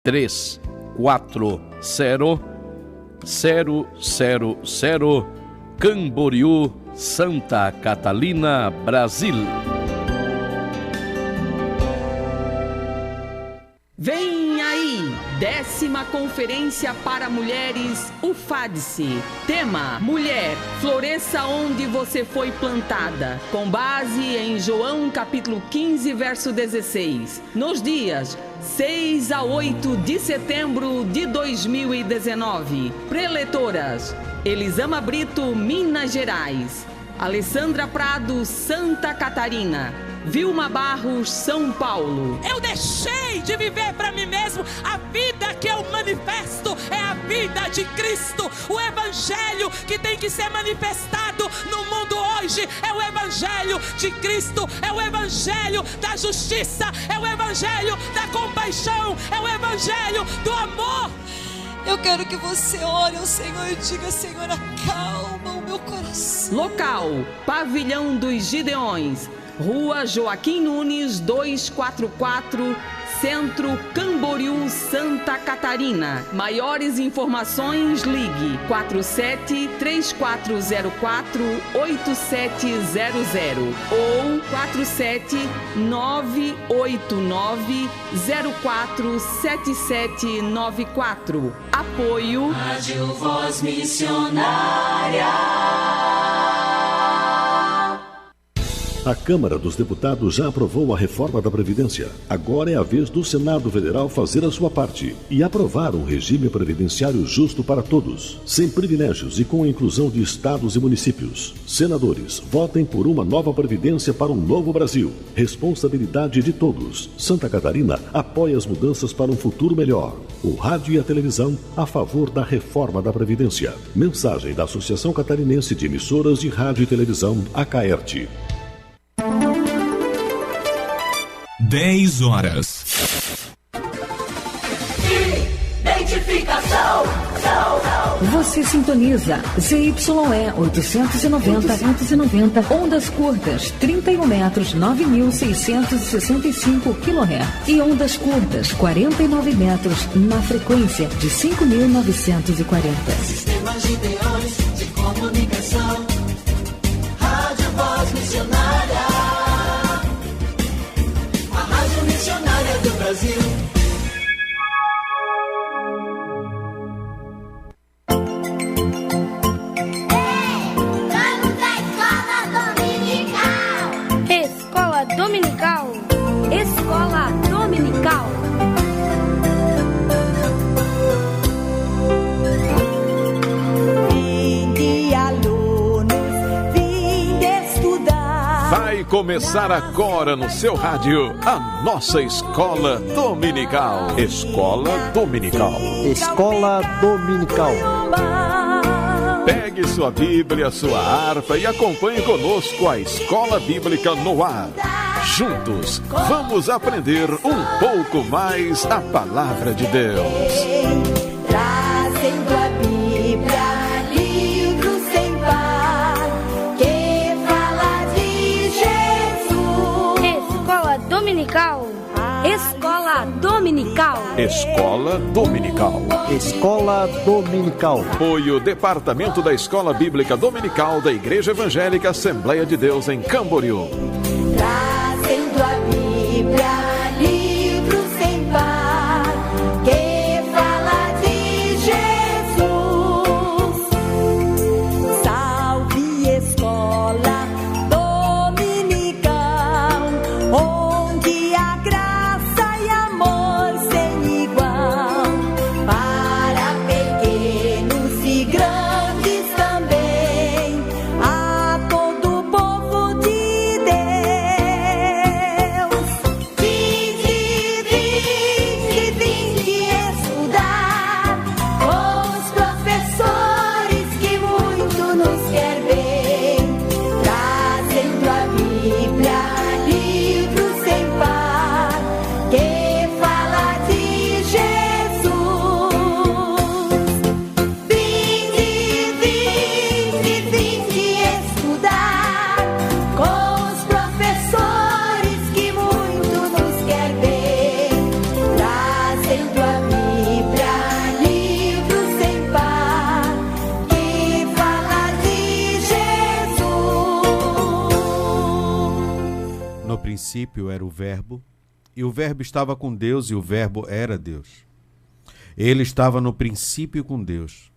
340-000, Camboriú, Santa Catarina, Brasil. Vem aí, 10ª Conferência para Mulheres UFADSE. Tema: Mulher, floresça onde você foi plantada. Com base em João capítulo 15, verso 16. Nos dias 6 a 8 de setembro de 2019. Preletoras: Elisama Brito, Minas Gerais. Alessandra Prado, Santa Catarina. Vilma Barros, São Paulo. Eu deixei de viver para mim mesmo. A vida que eu manifesto é a vida de Cristo. O evangelho que tem que ser manifestado no mundo hoje é o evangelho de Cristo. É o evangelho da justiça. É o evangelho da compaixão. É o evangelho do amor. Eu quero que você ore ao Senhor e diga: Senhor, acalma o meu coração. Local: Pavilhão dos Gideões, Rua Joaquim Nunes 244, Centro, Camboriú, Santa Catarina. Maiores informações, ligue 47-3404-8700 ou 47-989-047794. Apoio Rádio Voz Missionária. A Câmara dos Deputados já aprovou a reforma da Previdência. Agora é a vez do Senado Federal fazer a sua parte e aprovar um regime previdenciário justo para todos, sem privilégios e com a inclusão de estados e municípios. Senadores, votem por uma nova Previdência para um novo Brasil. Responsabilidade de todos. Santa Catarina apoia as mudanças para um futuro melhor. O rádio e a televisão a favor da reforma da Previdência. Mensagem da Associação Catarinense de Emissoras de Rádio e Televisão, ACAERT. 10 horas. Identificação. Você sintoniza ZYE 890, ondas curtas 31 metros, 9.665 kHz e ondas curtas 49 metros na frequência de 5.940. Sistema Gideões de comunicação. Rádio Voz Missionária. Missionária do Brasil. Vamos à escola dominical. Escola dominical. Vinde, alunos, vinde estudar. Vai começar agora no seu rádio a nossa Escola Dominical. Escola Dominical. Escola Dominical. Pegue sua Bíblia, sua harpa e acompanhe conosco a Escola Bíblica no ar. Juntos, vamos aprender um pouco mais a Palavra de Deus. Trazendo a Bíblia, livro sem par, que fala de Jesus. Escola dominical. Escola dominical. Escola Dominical. Escola Dominical. Apoio Departamento da Escola Bíblica Dominical da Igreja Evangélica Assembleia de Deus em Camboriú. Trazendo a Bíblia, livro sem par, que fala de Jesus. Salve escola dominical, onde a graça e amor sem igual, para pequenos e grandes também, a todo o povo de Deus. princípio era o Verbo, e o Verbo estava com Deus, e o Verbo era Deus. Ele estava no princípio com Deus.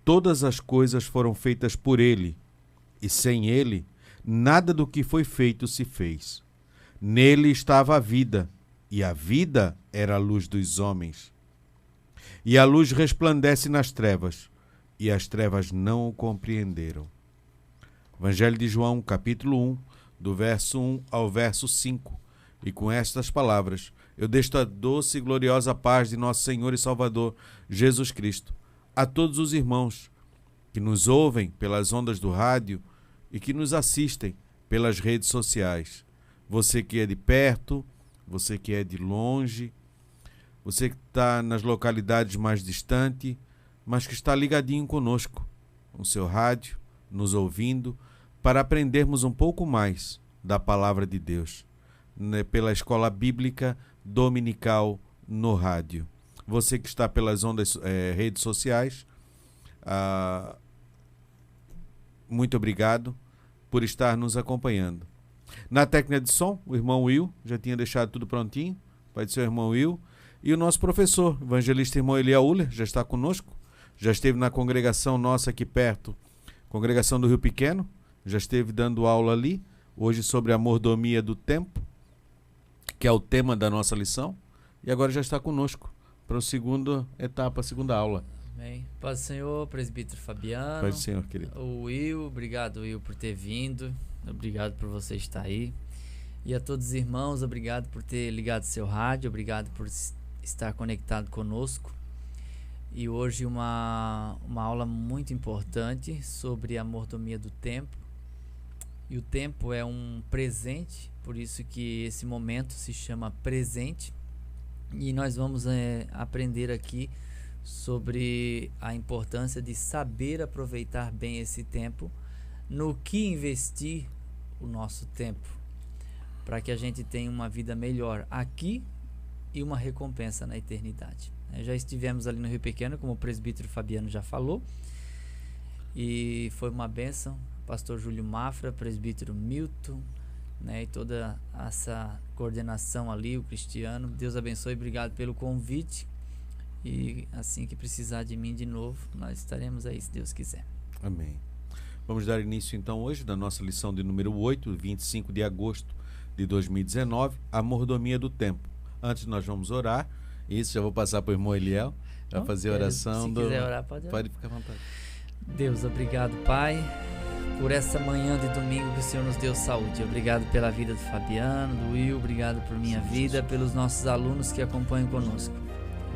Todas as coisas foram feitas por ele, e sem ele, nada do que foi feito se fez. Nele estava a vida, e a vida era a luz dos homens. E a luz resplandece nas trevas, e as trevas não o compreenderam. Evangelho de João, capítulo 1, do verso 1 ao verso 5. E com estas palavras, eu deixo a doce e gloriosa paz de nosso Senhor e Salvador, Jesus Cristo, a todos os irmãos que nos ouvem pelas ondas do rádio e que nos assistem pelas redes sociais. Você que é de perto, você que é de longe, você que está nas localidades mais distantes, mas que está ligadinho conosco, no seu rádio, nos ouvindo, para aprendermos um pouco mais da Palavra de Deus, né, pela Escola Bíblica Dominical no rádio. Você que está pelas ondas redes sociais, muito obrigado por estar nos acompanhando. Na técnica de som, o irmão Will já tinha deixado tudo prontinho, vai ser o irmão Will, e o nosso professor, evangelista irmão Eliel Uller, já está conosco, já esteve na congregação nossa aqui perto, congregação do Rio Pequeno, já esteve dando aula ali, hoje sobre a mordomia do tempo, que é o tema da nossa lição, e agora já está conosco para a segunda etapa, a segunda aula. Amém. Paz do Senhor, presbítero Fabiano. Paz do Senhor, querido. O Will, obrigado Will por ter vindo, obrigado por você estar aí. E a todos os irmãos, obrigado por ter ligado seu rádio, obrigado por estar conectado conosco. E hoje uma aula muito importante sobre a mordomia do tempo. E o tempo é um presente, por isso que esse momento se chama presente. E nós vamos aprender aqui sobre a importância de saber aproveitar bem esse tempo, no que investir o nosso tempo, para que a gente tenha uma vida melhor aqui e uma recompensa na eternidade. Já estivemos ali no Rio Pequeno, como o presbítero Fabiano já falou, e foi uma bênção. Pastor Júlio Mafra, presbítero Milton, né, e toda essa coordenação ali, o Cristiano. Deus abençoe, obrigado pelo convite. E assim que precisar de mim de novo, nós estaremos aí, se Deus quiser. Amém. Vamos dar início então hoje da nossa lição de número 8, 25 de agosto de 2019, a mordomia do tempo. Antes nós vamos orar, isso já vou passar para o irmão Eliel, para fazer a oração. Se quiser orar, pode orar. Pode ficar à vontade. Deus, obrigado, Pai, por essa manhã de domingo que o Senhor nos deu saúde. Obrigado pela vida do Fabiano, do Will, obrigado por minha vida, pelos nossos alunos que acompanham conosco.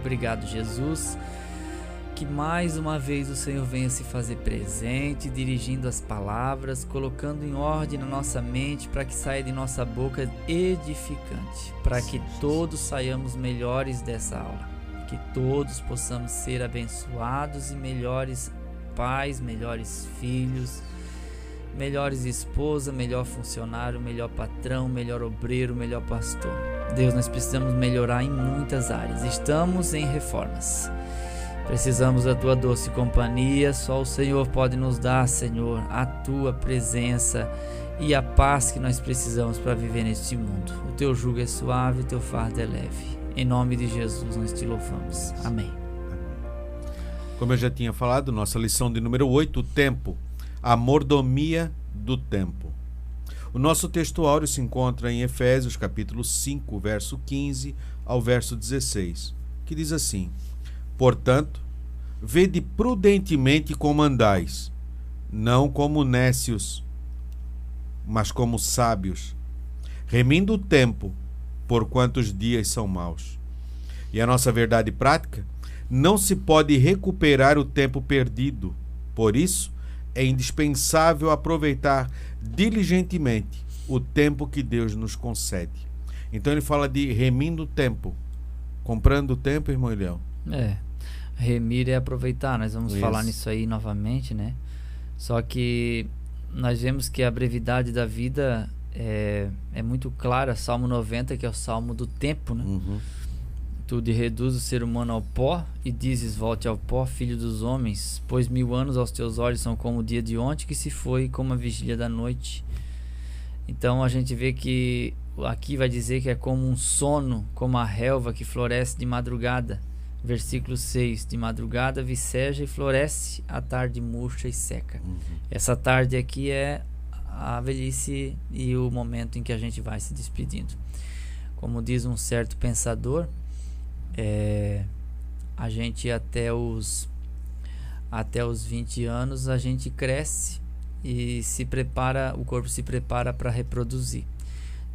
Obrigado, Jesus, que mais uma vez o Senhor venha se fazer presente, dirigindo as palavras, colocando em ordem na nossa mente, para que saia de nossa boca edificante, para que todos saiamos melhores dessa aula, que todos possamos ser abençoados e melhores pais, melhores filhos, melhores esposa, melhor funcionário, melhor patrão, melhor obreiro, melhor pastor. Deus, nós precisamos melhorar em muitas áreas. Estamos em reformas. Precisamos da tua doce companhia. Só o Senhor pode nos dar, Senhor, a tua presença e a paz que nós precisamos para viver neste mundo. O teu jugo é suave, o teu fardo é leve. Em nome de Jesus nós te louvamos. Amém. Como eu já tinha falado, nossa lição de número 8, o tempo. A mordomia do tempo. O nosso texto áureo se encontra em Efésios, capítulo 5, verso 15 ao verso 16, que diz assim: portanto, vede prudentemente como andais, não como nécios, mas como sábios, remindo o tempo, porquanto os dias são maus. E a nossa verdade prática: não se pode recuperar o tempo perdido. Por isso, é indispensável aproveitar diligentemente o tempo que Deus nos concede. Então ele fala de remindo o tempo. Comprando o tempo, irmão Eliel? Remir é aproveitar. Nós vamos falar nisso aí novamente, né? Só que nós vemos que a brevidade da vida é muito clara. Salmo 90, que é o salmo do tempo, né? Tu reduz o ser humano ao pó e dizes: volte ao pó, filho dos homens, pois 1000 anos aos teus olhos são como o dia de ontem que se foi, como a vigília da noite. Então a gente vê que aqui vai dizer que é como um sono, como a relva que floresce de madrugada. Versículo 6, de madrugada viceja e floresce, à tarde murcha e seca. Essa tarde aqui é a velhice e o momento em que a gente vai se despedindo. Como diz um certo pensador, a gente até os 20 anos a gente cresce e se prepara, o corpo se prepara para reproduzir.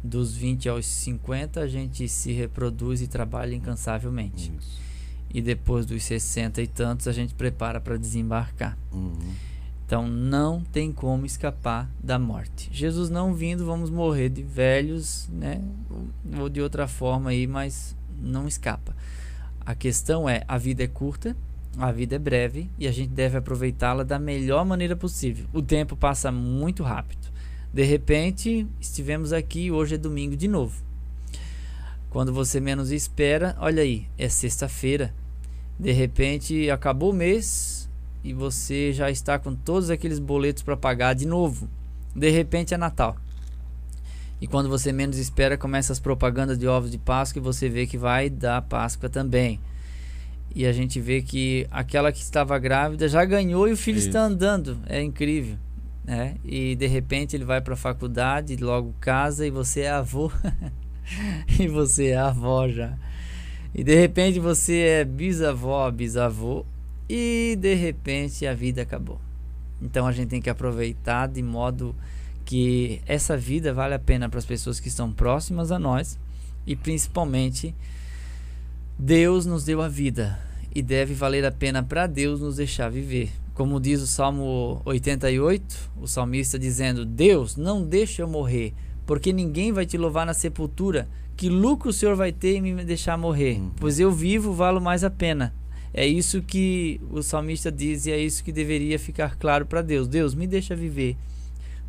Dos 20 aos 50 a gente se reproduz e trabalha incansavelmente. Isso. E depois dos 60 e tantos a gente prepara para desembarcar. Então não tem como escapar da morte. Jesus não vindo, vamos morrer de velhos, né? Ou de outra forma aí, mas não escapa. A questão é, a vida é curta, a vida é breve e a gente deve aproveitá-la da melhor maneira possível. O tempo passa muito rápido. De repente, estivemos aqui, hoje é domingo de novo. Quando você menos espera, olha aí, é sexta-feira. De repente, acabou o mês e você já está com todos aqueles boletos para pagar de novo. De repente é Natal. E quando você menos espera, começa as propagandas de ovos de Páscoa e você vê que vai dar Páscoa também. E a gente vê que aquela que estava grávida já ganhou e o filho está andando. É incrível, né? E de repente ele vai para a faculdade, logo casa e você é avô. E você é avó já. E de repente você é bisavó, bisavô. E de repente a vida acabou. Então a gente tem que aproveitar de modo que essa vida vale a pena para as pessoas que estão próximas a nós. E principalmente Deus nos deu a vida e deve valer a pena para Deus nos deixar viver. Como diz o Salmo 88, o salmista dizendo: Deus, não deixa eu morrer, porque ninguém vai te louvar na sepultura. Que lucro o Senhor vai ter em me deixar morrer? Pois eu vivo, valo mais a pena. É isso que o salmista diz e é isso que deveria ficar claro para Deus. Deus, me deixa viver,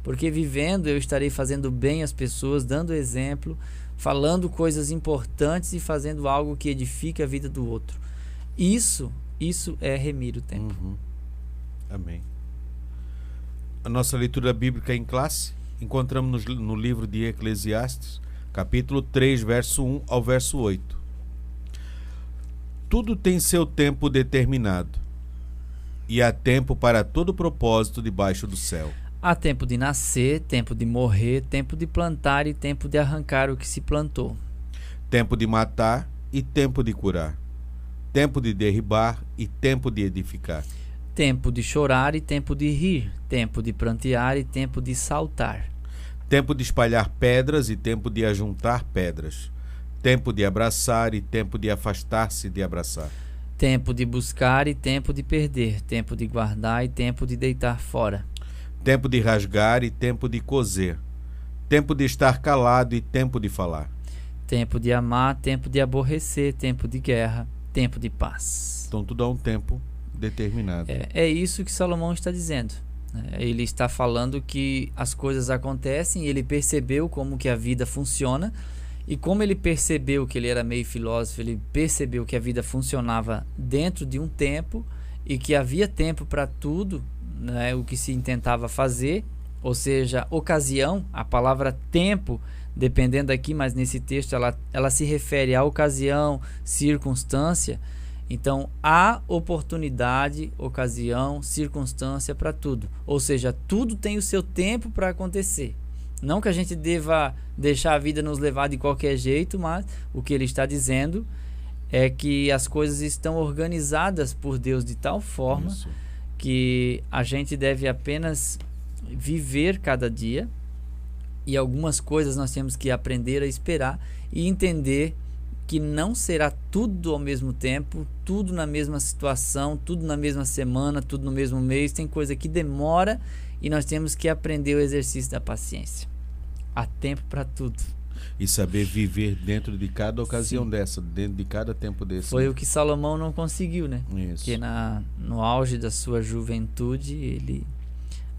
porque vivendo eu estarei fazendo bem às pessoas, dando exemplo, falando coisas importantes e fazendo algo que edifique a vida do outro. Isso é remir o tempo. Amém. A nossa leitura bíblica em classe encontramos no livro de Eclesiastes, capítulo 3, verso 1 ao verso 8. Tudo tem seu tempo determinado, e há tempo para todo propósito debaixo do céu. Há tempo de nascer, tempo de morrer, tempo de plantar e tempo de arrancar o que se plantou. Tempo de matar e tempo de curar. Tempo de derribar e tempo de edificar. Tempo de chorar e tempo de rir. Tempo de prantear e tempo de saltar. Tempo de espalhar pedras e tempo de ajuntar pedras. Tempo de abraçar e tempo de afastar-se de abraçar. Tempo de buscar e tempo de perder. Tempo de guardar e tempo de deitar fora. Tempo de rasgar e tempo de coser. Tempo de estar calado e tempo de falar. Tempo de amar, tempo de aborrecer, tempo de guerra, tempo de paz. Então tudo há um tempo determinado. É isso que Salomão está dizendo. Ele está falando que as coisas acontecem, ele percebeu como que a vida funciona, e como ele percebeu que ele era meio filósofo, ele percebeu que a vida funcionava dentro de um tempo e que havia tempo para tudo, né, o que se intentava fazer, ou seja, ocasião. A palavra tempo, dependendo aqui, mas nesse texto ela se refere à ocasião, circunstância. Então há oportunidade, ocasião, circunstância para tudo, ou seja, tudo tem o seu tempo para acontecer. Não que a gente deva deixar a vida nos levar de qualquer jeito, mas o que ele está dizendo é que as coisas estão organizadas por Deus de tal forma que a gente deve apenas viver cada dia, e algumas coisas nós temos que aprender a esperar e entender que não será tudo ao mesmo tempo, tudo na mesma situação, tudo na mesma semana, tudo no mesmo mês. Tem coisa que demora e nós temos que aprender o exercício da paciência. Há tempo para tudo. E saber viver dentro de cada ocasião dessa, dentro de cada tempo desse. Foi o que Salomão não conseguiu, né? Isso. Porque no auge da sua juventude, ele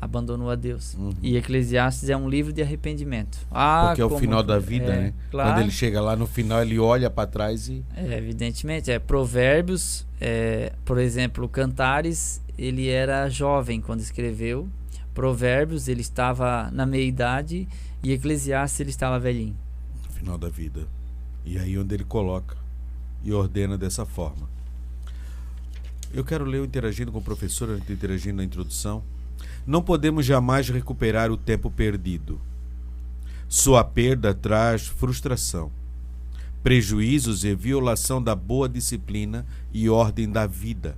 abandonou a Deus. E Eclesiastes é um livro de arrependimento. Porque é o final da vida, né? Claro. Quando ele chega lá no final, ele olha para trás e... evidentemente. Provérbios, por exemplo, Cantares, ele era jovem quando escreveu. Provérbios, ele estava na meia-idade, e Eclesiastes, ele estava velhinho. final da vida. E aí onde ele coloca e ordena dessa forma. Eu quero ler o Interagindo com o Professor, antes de interagir na introdução. Não podemos jamais recuperar o tempo perdido. Sua perda traz frustração, prejuízos e violação da boa disciplina e ordem da vida.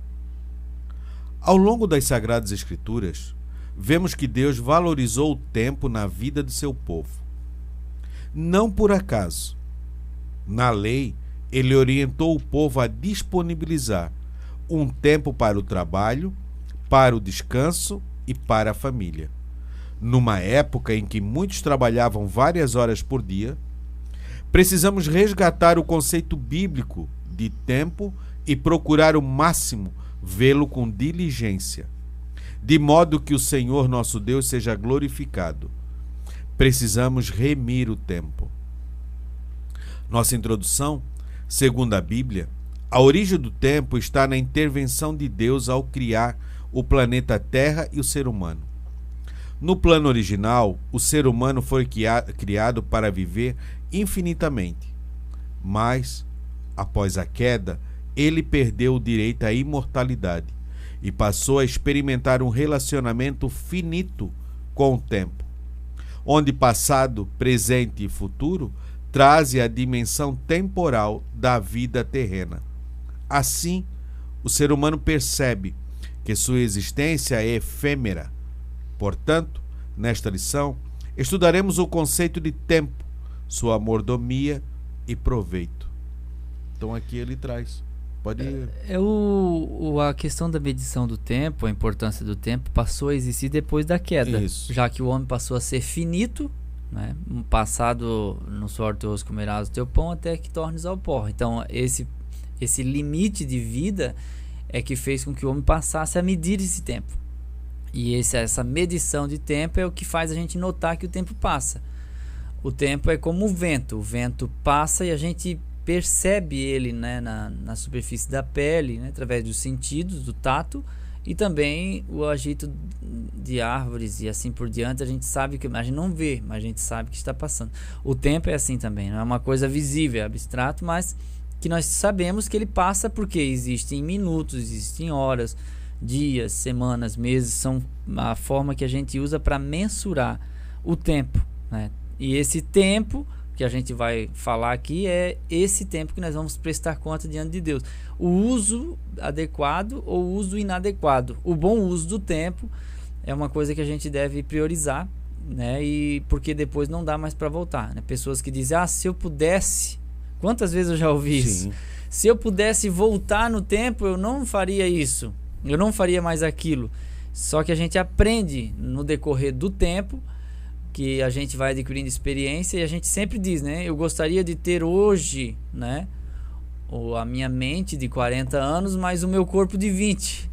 Ao longo das Sagradas Escrituras, vemos que Deus valorizou o tempo na vida de seu povo. Não por acaso. Na lei, ele orientou o povo a disponibilizar um tempo para o trabalho, para o descanso e para a família. Numa época em que muitos trabalhavam várias horas por dia, precisamos resgatar o conceito bíblico de tempo e procurar o máximo vê-lo com diligência, de modo que o Senhor nosso Deus seja glorificado. Precisamos remir o tempo. Nossa introdução, segundo a Bíblia, a origem do tempo está na intervenção de Deus ao criar o planeta Terra e o ser humano. No plano original, o ser humano foi criado para viver infinitamente. Mas, após a queda, ele perdeu o direito à imortalidade e passou a experimentar um relacionamento finito com o tempo, onde passado, presente e futuro trazem a dimensão temporal da vida terrena. Assim, o ser humano percebe que sua existência é efêmera. Portanto, nesta lição, estudaremos o conceito de tempo, sua mordomia e proveito. Então aqui ele traz. Pode ir. A questão da medição do tempo, a importância do tempo, passou a existir depois da queda. Isso. Já que o homem passou a ser finito, né? Passado no suor teu rosto comerás o teu pão, até que tornes ao pó. Então esse limite de vida é que fez com que o homem passasse a medir esse tempo. E essa medição de tempo é o que faz a gente notar que o tempo passa. O tempo é como o vento passa e a gente percebe ele, né, na superfície da pele, né, através dos sentidos, do tato, e também o agito de árvores e assim por diante. A gente sabe que a gente não vê, mas a gente sabe que está passando. O tempo é assim também, não é uma coisa visível, é abstrato, mas que nós sabemos que ele passa porque existem minutos, existem horas, dias, semanas, meses, são a forma que a gente usa para mensurar o tempo, né? E esse tempo que a gente vai falar aqui é esse tempo que nós vamos prestar conta diante de Deus. O uso adequado ou o uso inadequado. O bom uso do tempo é uma coisa que a gente deve priorizar, né? E porque depois não dá mais para voltar, né? Pessoas que dizem, se eu pudesse... Quantas vezes eu já ouvi isso? Se eu pudesse voltar no tempo, eu não faria isso. Eu não faria mais aquilo. Só que a gente aprende no decorrer do tempo, que a gente vai adquirindo experiência, e a gente sempre diz, né? Eu gostaria de ter hoje, né, a minha mente de 40 anos, mas o meu corpo de 20.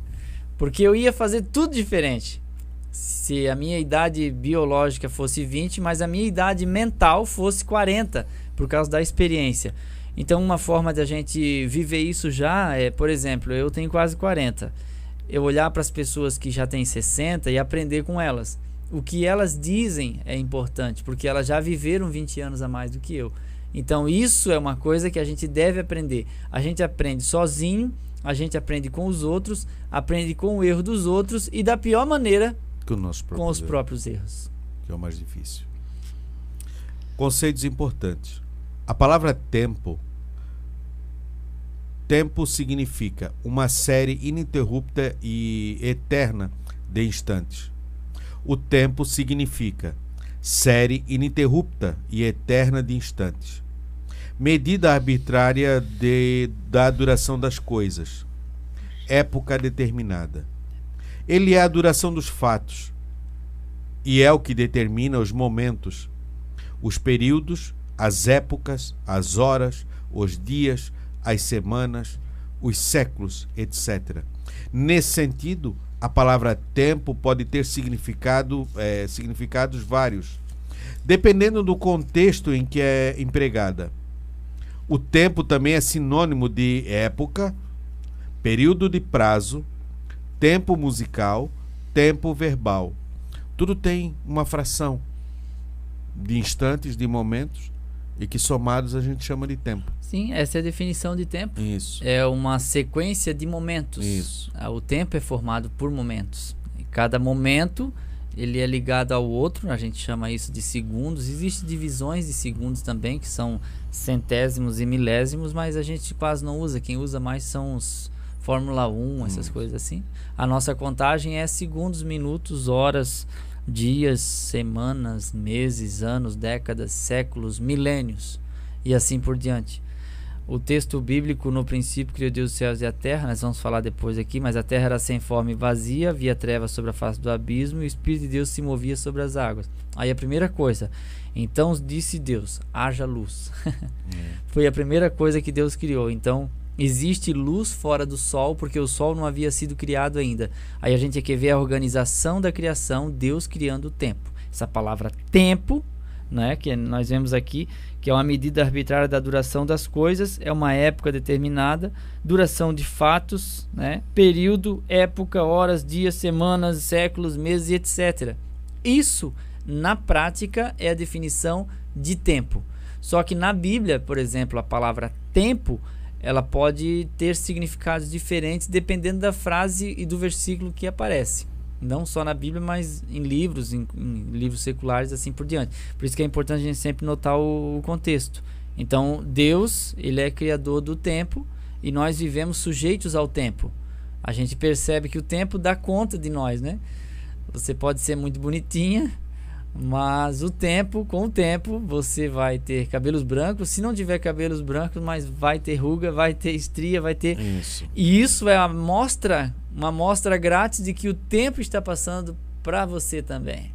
Porque eu ia fazer tudo diferente. Se a minha idade biológica fosse 20, mas a minha idade mental fosse 40, por causa da experiência. Então, uma forma de a gente viver isso já é, por exemplo, eu tenho quase 40. Eu olhar para as pessoas que já têm 60 e aprender com elas. O que elas dizem é importante, porque elas já viveram 20 anos a mais do que eu. Então, isso é uma coisa que a gente deve aprender. A gente aprende sozinho, a gente aprende com os outros, aprende com o erro dos outros e da pior maneira com os próprios erros. Que é o mais difícil. Conceitos importantes. A palavra tempo significa uma série ininterrupta e eterna de instantes. O tempo significa série ininterrupta e eterna de instantes. Medida arbitrária da duração das coisas. Época determinada. Ele é a duração dos fatos e é o que determina os momentos, os períodos, as épocas, as horas, os dias, as semanas, os séculos, etc. Nesse sentido, a palavra tempo pode ter significados vários, dependendo do contexto em que é empregada. O tempo também é sinônimo de época, período de prazo, tempo musical, tempo verbal. Tudo tem uma fração de instantes, de momentos, E que somados a gente chama de tempo. Sim, essa é a definição de tempo. Isso. É uma sequência de momentos. Isso. O tempo é formado por momentos. E cada momento ele é ligado ao outro, a gente chama isso de segundos. Existem divisões de segundos também, que são centésimos e milésimos, mas a gente quase não usa. Quem usa mais são os Fórmula 1, essas coisas assim. A nossa contagem é segundos, minutos, horas, dias, semanas, meses, anos, décadas, séculos, milênios e assim por diante. O texto bíblico, no princípio criou Deus os céus e a terra, nós vamos falar depois aqui, mas a terra era sem forma e vazia, havia trevas sobre a face do abismo e o Espírito de Deus se movia sobre as águas. Aí a primeira coisa, então disse Deus, haja luz. Foi a primeira coisa que Deus criou. Então existe luz fora do sol, porque o sol não havia sido criado ainda. Aí a gente quer ver a organização da criação, Deus criando o tempo. Essa palavra tempo, né, que nós vemos aqui, que é uma medida arbitrária da duração das coisas, é uma época determinada, duração de fatos, né, período, época, horas, dias, semanas, séculos, meses, etc. Isso, na prática, é a definição de tempo. Só que na Bíblia, por exemplo, a palavra tempo, ela pode ter significados diferentes dependendo da frase e do versículo que aparece. Não só na Bíblia, mas em livros, em livros seculares, assim por diante. Por isso que é importante a gente sempre notar o contexto. Então, Deus, ele é criador do tempo e nós vivemos sujeitos ao tempo. A gente percebe que o tempo dá conta de nós, né? Você pode ser muito bonitinha, mas com o tempo, você vai ter cabelos brancos. Se não tiver cabelos brancos, mas vai ter ruga, vai ter estria, vai ter... Isso. E isso é uma amostra grátis de que o tempo está passando para você também.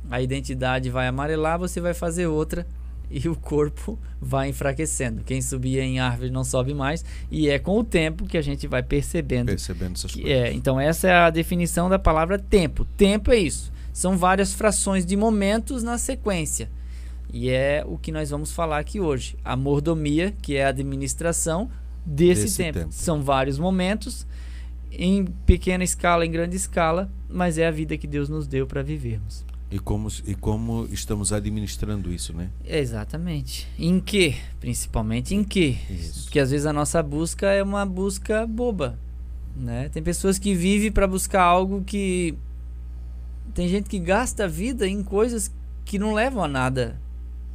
A identidade vai amarelar, você vai fazer outra e o corpo vai enfraquecendo. Quem subia em árvore não sobe mais, e é com o tempo que a gente vai percebendo essas coisas. Então essa é a definição da palavra tempo. Tempo é isso. São várias frações de momentos na sequência. E é o que nós vamos falar aqui hoje. A mordomia, que é a administração desse tempo. São vários momentos, em pequena escala, em grande escala, mas é a vida que Deus nos deu para vivermos. E como estamos administrando isso, né? Exatamente. Em que? Principalmente em que? Isso. Porque às vezes a nossa busca é uma busca boba, né? Tem pessoas que vivem para buscar algo que... Tem gente que gasta a vida em coisas que não levam a nada.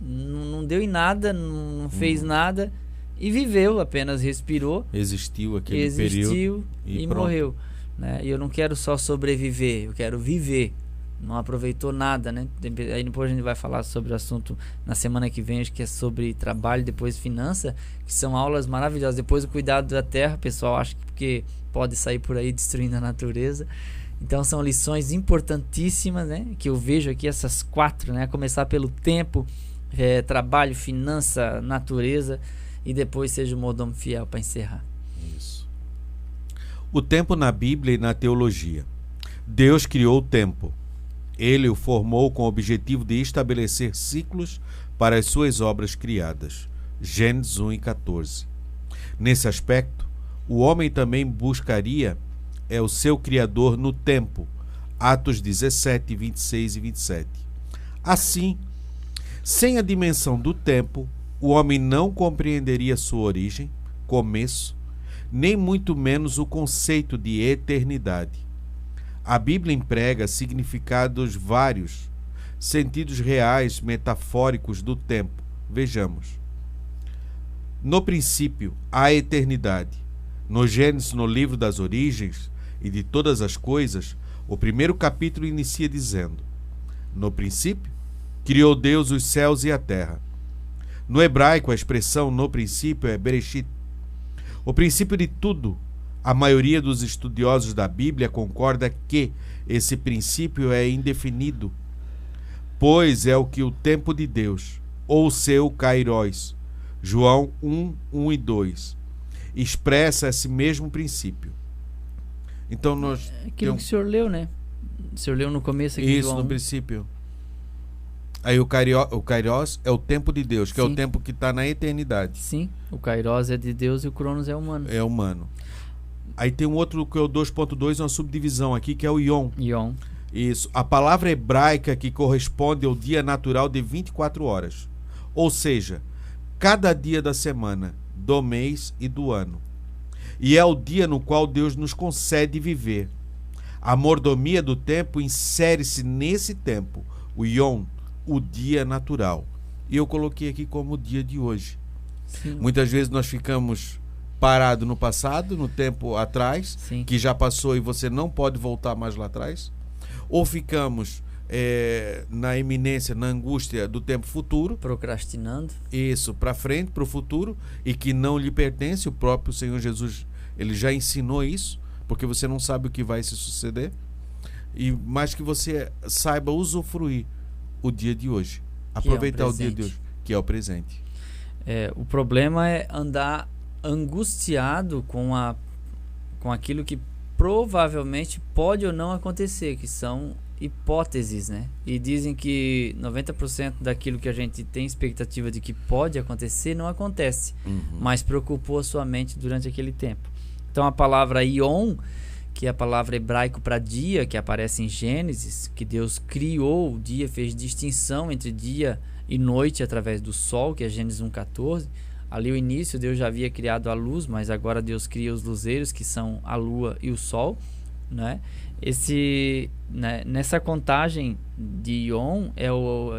Não deu em nada, não fez nada e viveu, apenas respirou. Existiu aquele período e morreu, né? E eu não quero só sobreviver, eu quero viver. Não aproveitou nada, né? Aí depois a gente vai falar sobre o assunto na semana que vem, acho que é sobre trabalho, depois finança, que são aulas maravilhosas. Depois o cuidado da terra, o pessoal acha que porque pode sair por aí destruindo a natureza. Então são lições importantíssimas, né? Que eu vejo aqui, essas 4, né? Começar pelo tempo, trabalho, finança, natureza, e depois seja o mordomo fiel para encerrar. Isso. O tempo na Bíblia e na teologia. Deus criou o tempo. Ele o formou com o objetivo de estabelecer ciclos para as suas obras criadas. Gênesis 1:14. Nesse aspecto, o homem também buscaria o seu Criador no tempo. Atos 17, 26 e 27. Assim, sem a dimensão do tempo, o homem não compreenderia sua origem, começo, nem muito menos o conceito de eternidade. A Bíblia emprega significados vários, sentidos reais, metafóricos do tempo. Vejamos. No princípio, a eternidade. No Gênesis, no livro das origens e de todas as coisas, o primeiro capítulo inicia dizendo: no princípio, criou Deus os céus e a terra. No hebraico, a expressão no princípio é Bereshit. O princípio de tudo. A maioria dos estudiosos da Bíblia concorda que esse princípio é indefinido, pois é o que o tempo de Deus, ou seu kairos, João 1, 1 e 2, expressa esse mesmo princípio. Então nós... Aquilo que o senhor leu, né? O senhor leu no começo aqui. Isso, João. No princípio. Aí o kairos é o tempo de Deus, que Sim. É o tempo que está na eternidade. Sim, o kairos é de Deus e o cronos é humano. É humano. Aí tem um outro que é o 2.2, uma subdivisão aqui, que é o Yom. Yom. Isso. A palavra hebraica que corresponde ao dia natural de 24 horas. Ou seja, cada dia da semana, do mês e do ano. E é o dia no qual Deus nos concede viver. A mordomia do tempo insere-se nesse tempo, o Yom, o dia natural. E eu coloquei aqui como o dia de hoje. Sim. Muitas vezes nós ficamos parados no passado, no tempo atrás, Sim. que já passou e você não pode voltar mais lá atrás. Ou ficamos na iminência, na angústia do tempo futuro. Procrastinando. Isso, para frente, para o futuro, e que não lhe pertence. O próprio Senhor Jesus, ele já ensinou isso, porque você não sabe o que vai se suceder. Mas que você saiba usufruir o dia de hoje. Aproveitar o dia de hoje, que é o presente. O problema é andar angustiado com aquilo que provavelmente pode ou não acontecer, que são hipóteses, né? E dizem que 90% daquilo que a gente tem expectativa de que pode acontecer não acontece, mas preocupou a sua mente durante aquele tempo. Então a palavra Yom, que é a palavra hebraico para dia, que aparece em Gênesis, que Deus criou o dia, fez distinção entre dia e noite através do sol, que é Gênesis 1:14. Ali o início Deus já havia criado a luz, mas agora Deus cria os luzeiros, que são a lua e o sol, né? Nessa contagem de Yom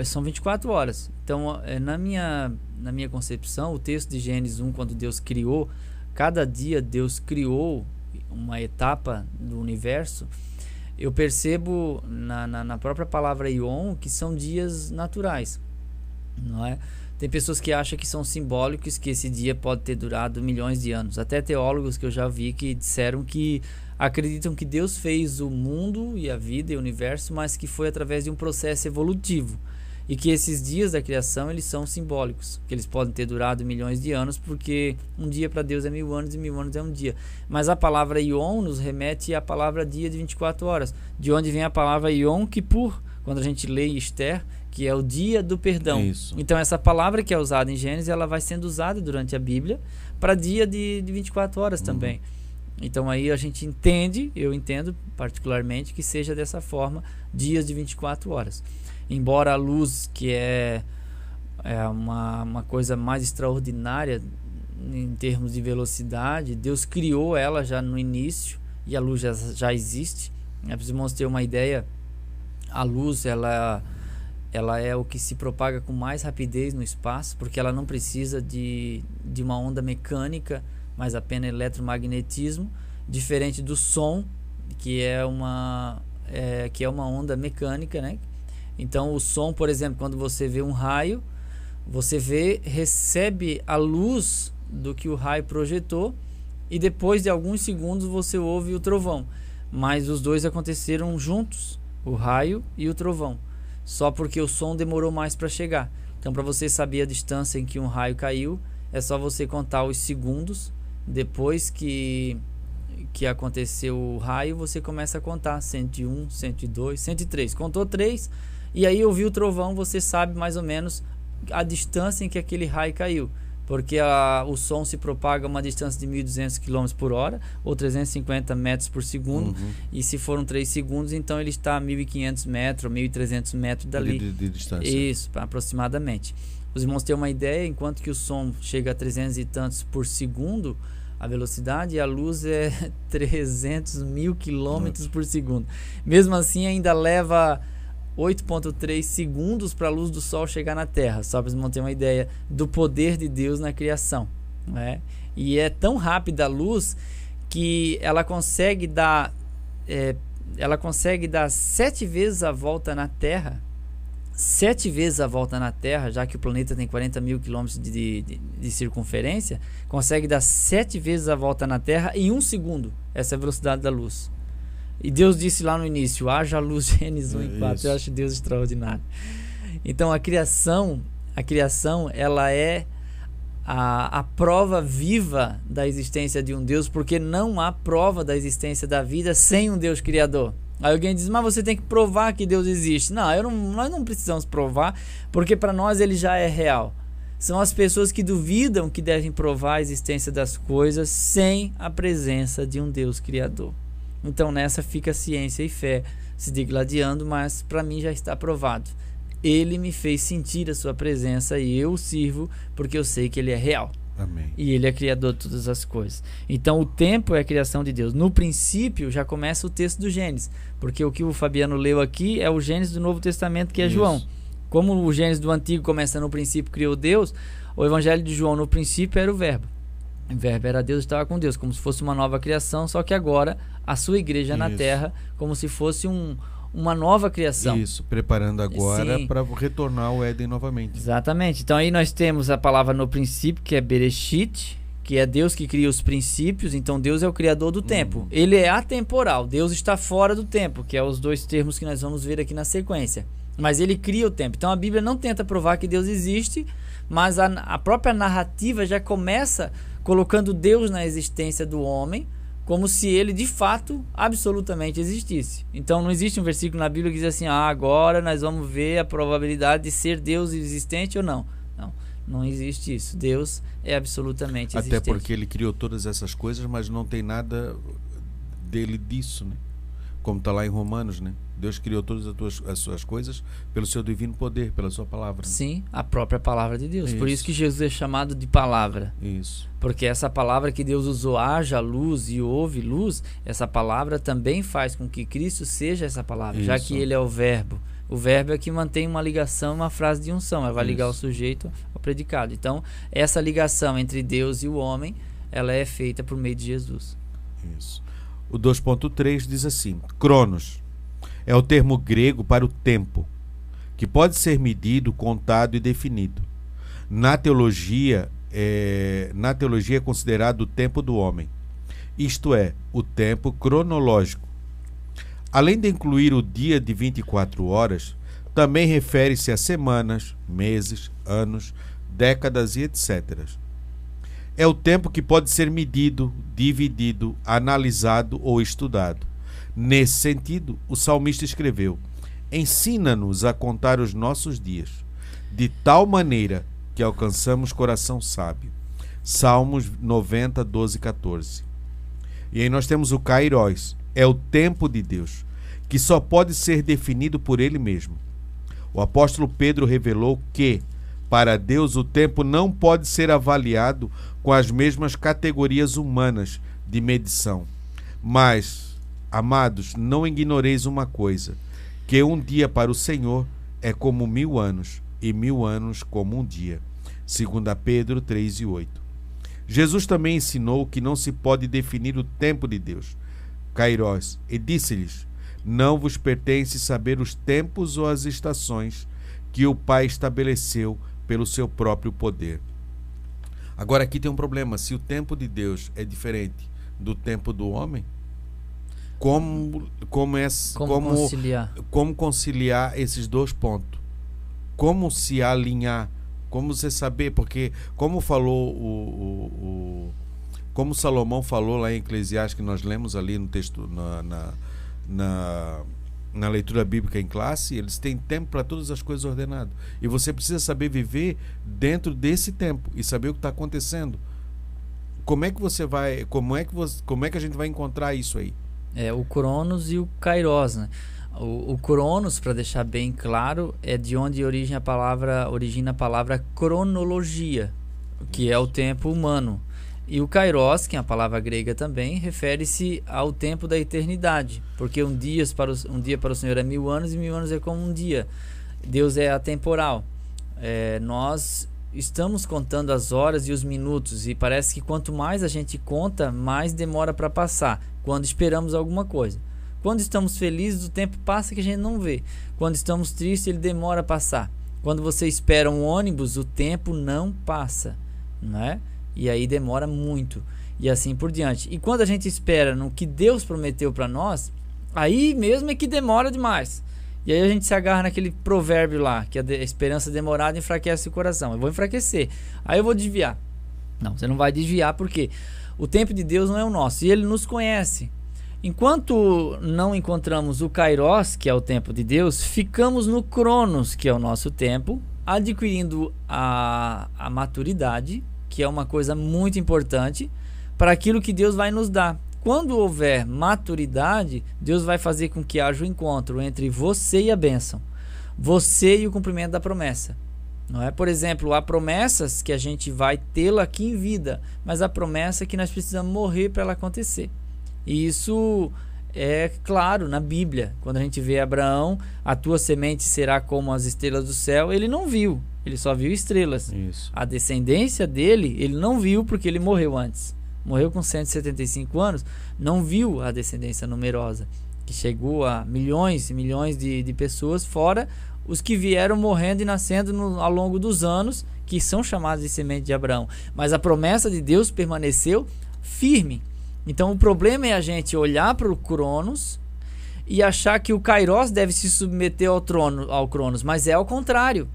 são 24 horas. Então, na minha concepção, o texto de Gênesis 1, quando Deus criou, cada dia Deus criou uma etapa do universo, eu percebo na própria palavra Yom que são dias naturais, não é? Tem pessoas que acham que são simbólicos, que esse dia pode ter durado milhões de anos. Até teólogos que eu já vi que disseram que acreditam que Deus fez o mundo e a vida e o universo, mas que foi através de um processo evolutivo. E que esses dias da criação, eles são simbólicos. Que eles podem ter durado milhões de anos, porque um dia para Deus é 1000 anos e 1000 anos é um dia. Mas a palavra Yom nos remete à palavra dia de 24 horas. De onde vem a palavra Yom Kippur, quando a gente lê Esther, que é o dia do perdão. Isso. Então essa palavra que é usada em Gênesis, ela vai sendo usada durante a Bíblia para dia de 24 horas também. Então aí a gente entende, eu entendo particularmente, que seja dessa forma, dias de 24 horas. Embora a luz, que é uma coisa mais extraordinária em termos de velocidade, Deus criou ela já no início e a luz já existe. Para os irmãos terem uma ideia, a luz ela é o que se propaga com mais rapidez no espaço, porque ela não precisa de uma onda mecânica, mas apenas eletromagnetismo, diferente do som, que é uma onda mecânica, né? Então o som, por exemplo, quando você vê um raio, você recebe a luz do que o raio projetou, e depois de alguns segundos você ouve o trovão. Mas os dois aconteceram juntos, o raio e o trovão, só porque o som demorou mais para chegar. Então, para você saber a distância em que um raio caiu, é só você contar os segundos. Depois que aconteceu o raio, você começa a contar 101, 102, 103. Contou 3 e aí ouviu o trovão, você sabe mais ou menos a distância em que aquele raio caiu. Porque o som se propaga a uma distância de 1.200 km por hora, ou 350 metros por segundo. E se foram 3 segundos, então ele está a 1.500 metros, 1.300 metros dali. De distância. Isso, aproximadamente. Os irmãos têm uma ideia, enquanto que o som chega a 300 e tantos por segundo, a velocidade, e a luz é 300 mil quilômetros por segundo. Mesmo assim, ainda leva 8,3 segundos para a luz do sol chegar na Terra, só para vocês terem uma ideia do poder de Deus na criação, né? E é tão rápida a luz que ela consegue dar 7 vezes a volta na Terra, 7 vezes a volta na Terra, já que o planeta tem 40 mil quilômetros de circunferência, consegue dar 7 vezes a volta na Terra em 1 segundo. Essa é a velocidade da luz. E Deus disse lá no início, haja luz, Gênesis 1:4. Eu acho Deus extraordinário. Então a criação ela é a prova viva da existência de um Deus, porque não há prova da existência da vida sem um Deus criador. Aí alguém diz, mas você tem que provar que Deus existe. Não, nós não precisamos provar, porque para nós ele já é real. São as pessoas que duvidam que devem provar a existência das coisas sem a presença de um Deus criador. Então nessa fica ciência e fé se digladiando, mas para mim já está provado. Ele me fez sentir a sua presença e eu o sirvo porque eu sei que ele é real. Amém. E ele é criador de todas as coisas. Então o tempo é a criação de Deus. No princípio já começa o texto do Gênesis, porque o que o Fabiano leu aqui é o Gênesis do Novo Testamento, que é João. Como o Gênesis do Antigo começa no princípio criou Deus, o Evangelho de João no princípio era o Verbo. O Verbo era Deus, estava com Deus, como se fosse uma nova criação, só que agora a sua igreja na terra, como se fosse uma nova criação. Isso, preparando agora para retornar ao Éden novamente. Exatamente. Então aí nós temos a palavra no princípio, que é Bereshit, que é Deus que cria os princípios. Então Deus é o criador do tempo. Ele é atemporal. Deus está fora do tempo, que é os dois termos que nós vamos ver aqui na sequência. Mas ele cria o tempo. Então a Bíblia não tenta provar que Deus existe, mas a própria narrativa já começa colocando Deus na existência do homem, como se ele de fato absolutamente existisse. Então não existe um versículo na Bíblia que diz assim: agora nós vamos ver a probabilidade de ser Deus existente ou não. Não existe isso. Deus é absolutamente existente. Até porque ele criou todas essas coisas, mas não tem nada dele disso, né? Como está lá em Romanos, né? Deus criou todas as suas coisas pelo seu divino poder, pela sua palavra. Né? Sim, a própria palavra de Deus. Isso. Por isso que Jesus é chamado de palavra. Isso. Porque essa palavra que Deus usou, haja luz e houve luz, essa palavra também faz com que Cristo seja essa palavra, já que ele é o verbo. O verbo é que mantém uma ligação, uma frase de unção. Ela vai ligar o sujeito ao predicado. Então, essa ligação entre Deus e o homem, ela é feita por meio de Jesus. Isso. O 2.3 diz assim: Cronos é o termo grego para o tempo, que pode ser medido, contado e definido. Na teologia é considerado o tempo do homem, isto é, o tempo cronológico. Além de incluir o dia de 24 horas, também refere-se a semanas, meses, anos, décadas e etc. É o tempo que pode ser medido, dividido, analisado ou estudado. Nesse sentido, o salmista escreveu: ensina-nos a contar os nossos dias, de tal maneira que alcançamos coração sábio. Salmos 90, 12, 14. E aí nós temos o Kairos, é o tempo de Deus, que só pode ser definido por ele mesmo. O apóstolo Pedro revelou que, para Deus, o tempo não pode ser avaliado com as mesmas categorias humanas de medição. Mas, amados, não ignoreis uma coisa, que um dia para o Senhor é como 1000 anos, e 1000 anos como um dia. 2 Pedro 3 e 8. Jesus também ensinou que não se pode definir o tempo de Deus, Kairos, e disse-lhes: não vos pertence saber os tempos ou as estações que o Pai estabeleceu pelo seu próprio poder. Agora aqui tem um problema: se o tempo de Deus é diferente do tempo do homem, como conciliar esses dois pontos? Como se alinhar? Como você saber? Porque como falou como Salomão falou lá em Eclesiastes, que nós lemos ali no texto, na leitura bíblica em classe, eles têm tempo para todas as coisas ordenadas. E você precisa saber viver dentro desse tempo e saber o que está acontecendo. Como é que você vai, como é que a gente vai encontrar isso aí? É o Cronos e o Kairos, né? O Cronos, para deixar bem claro, é de onde origina a palavra cronologia, que é o tempo humano. E o Kairos, que é a palavra grega também, refere-se ao tempo da eternidade, porque um dia para o Senhor é 1000 anos e 1000 anos é como um dia. Deus é atemporal. Nós estamos contando as horas e os minutos, e parece que quanto mais a gente conta, mais demora para passar, quando esperamos alguma coisa. Quando estamos felizes, o tempo passa que a gente não vê. Quando estamos tristes, ele demora a passar. Quando você espera um ônibus, o tempo não passa, né? E aí demora muito, e assim por diante. E quando a gente espera no que Deus prometeu para nós, aí mesmo é que demora demais. E aí a gente se agarra naquele provérbio lá, que a esperança demorada enfraquece o coração. Eu vou enfraquecer, aí eu vou desviar. Não, você não vai desviar, porque o tempo de Deus não é o nosso, e ele nos conhece. Enquanto não encontramos o Kairos, que é o tempo de Deus, ficamos no Cronos, que é o nosso tempo, adquirindo a maturidade, que é uma coisa muito importante para aquilo que Deus vai nos dar. Quando houver maturidade, Deus vai fazer com que haja o encontro entre você e a bênção. você e o cumprimento da promessa. Não é? Por exemplo, há promessas que a gente vai tê-la aqui em vida, mas há promessa que nós precisamos morrer para ela acontecer. E isso é claro na Bíblia. Quando a gente vê Abraão, a tua semente será como as estrelas do céu, ele não viu, ele só viu estrelas. Isso. A descendência dele, ele não viu porque ele morreu antes. Morreu com 175 anos, não viu a descendência numerosa, que chegou a milhões e milhões de pessoas, fora os que vieram morrendo e nascendo ao longo dos anos, que são chamados de semente de Abraão. Mas a promessa de Deus permaneceu firme. Então o problema é a gente olhar para o Cronos e achar que o Kairos deve se submeter ao Cronos, mas é ao contrário,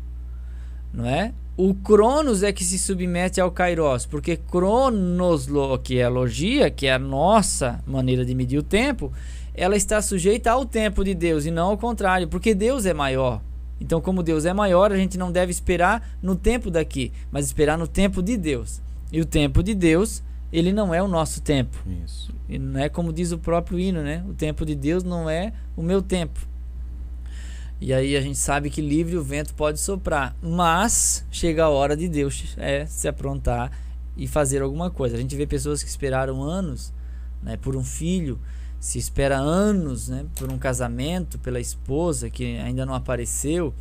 não é? O Cronos é que se submete ao Kairos, porque Cronos, que é a logia, que é a nossa maneira de medir o tempo, ela está sujeita ao tempo de Deus e não ao contrário, porque Deus é maior. Então, como Deus é maior, a gente não deve esperar no tempo daqui, mas esperar no tempo de Deus. E o tempo de Deus, ele não é o nosso tempo. Isso. E não é como diz o próprio hino, né? O tempo de Deus não é o meu tempo. E aí a gente sabe que livre o vento pode soprar, mas chega a hora de Deus se aprontar e fazer alguma coisa. A gente vê pessoas que esperaram anos, né, por um filho, se espera anos, né, por um casamento, pela esposa que ainda não apareceu,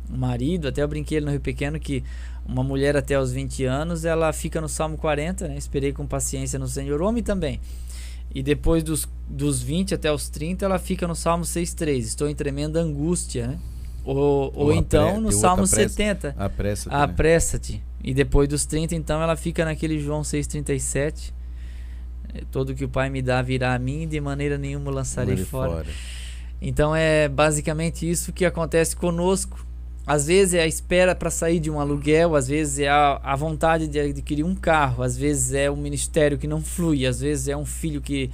o marido. Até eu brinquei no Rio Pequeno que uma mulher até os 20 anos, ela fica no Salmo 40, né, esperei com paciência no Senhor, homem também. E depois dos 20 até os 30, ela fica no Salmo 6,3. Estou em tremenda angústia, né? Ou então no Salmo 70. Apressa-te. E depois dos 30, então, ela fica naquele João 6,37. Todo que o Pai me dá virá a mim e de maneira nenhuma o lançarei fora. Então é basicamente isso que acontece conosco. Às vezes é a espera para sair de um aluguel, às vezes é a vontade de adquirir um carro, às vezes é um ministério que não flui, às vezes é um filho que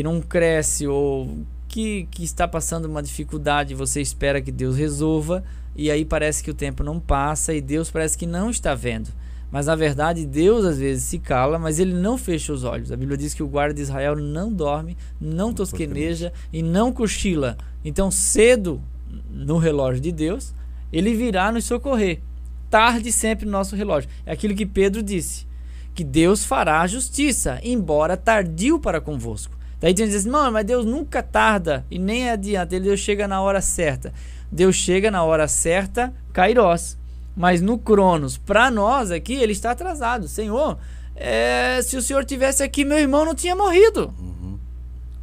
não cresce ou que está passando uma dificuldade, você espera que Deus resolva e aí parece que o tempo não passa e Deus parece que não está vendo. Mas na verdade Deus às vezes se cala, mas ele não fecha os olhos. A Bíblia diz que o guarda de Israel não dorme, não tosqueneja e não cochila. Então cedo no relógio de Deus, ele virá nos socorrer. Tarde sempre no nosso relógio. É aquilo que Pedro disse, que Deus fará a justiça, embora tardio para convosco. Daí tem gente diz assim, não, mas Deus nunca tarda e nem adianta, Deus chega na hora certa. Deus chega na hora certa, Kairos. Mas no Cronos, para nós aqui, ele está atrasado. Senhor, se o Senhor tivesse aqui, meu irmão não tinha morrido.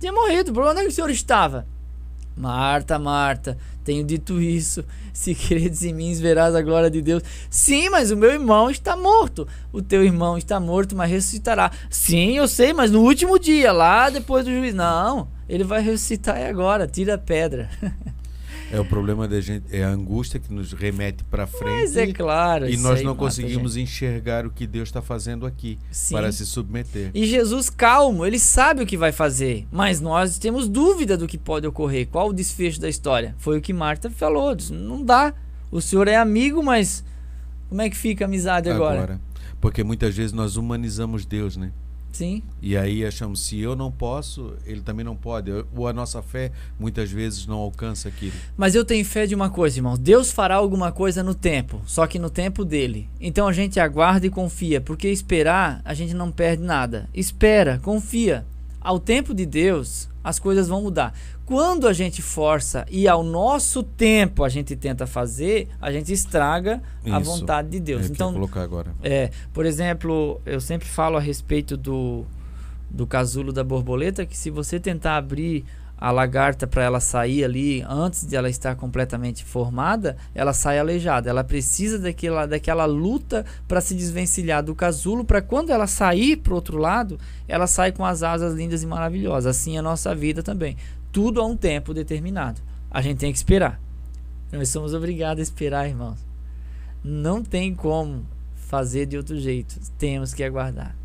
Tinha morrido. Por onde é que o Senhor estava? Marta, Marta, tenho dito isso. Se credes em mim, verás a glória de Deus. Sim, mas o meu irmão está morto. O teu irmão está morto, mas ressuscitará. Sim, eu sei, mas no último dia, lá depois do juízo. Não, ele vai ressuscitar agora. Tira a pedra. É o problema da gente, é a angústia que nos remete para frente. Mas é claro. E nós não conseguimos enxergar o que Deus está fazendo aqui. Sim. Para se submeter. E Jesus calmo, ele sabe o que vai fazer, mas nós temos dúvida do que pode ocorrer. Qual o desfecho da história? Foi o que Marta falou. Disse, não dá. O Senhor é amigo, mas como é que fica a amizade agora? Porque muitas vezes nós humanizamos Deus, né? Sim. E aí achamos, se eu não posso, ele também não pode. Ou a nossa fé muitas vezes não alcança aquilo. Mas eu tenho fé de uma coisa, irmãos. Deus fará alguma coisa no tempo, só que no tempo dele. Então a gente aguarda e confia, porque esperar a gente não perde nada. Espera, confia. Ao tempo de Deus, as coisas vão mudar. Quando a gente força e ao nosso tempo a gente tenta fazer, a gente estraga a vontade de Deus. Então, colocar agora. Por exemplo, eu sempre falo a respeito do casulo da borboleta, que se você tentar abrir a lagarta para ela sair ali antes de ela estar completamente formada, ela sai aleijada. Ela precisa daquela luta para se desvencilhar do casulo, para quando ela sair para o outro lado, ela sai com as asas lindas e maravilhosas. Assim é a nossa vida também. Tudo a um tempo determinado. A gente tem que esperar. Nós somos obrigados a esperar, irmãos. Não tem como fazer de outro jeito. Temos que aguardar.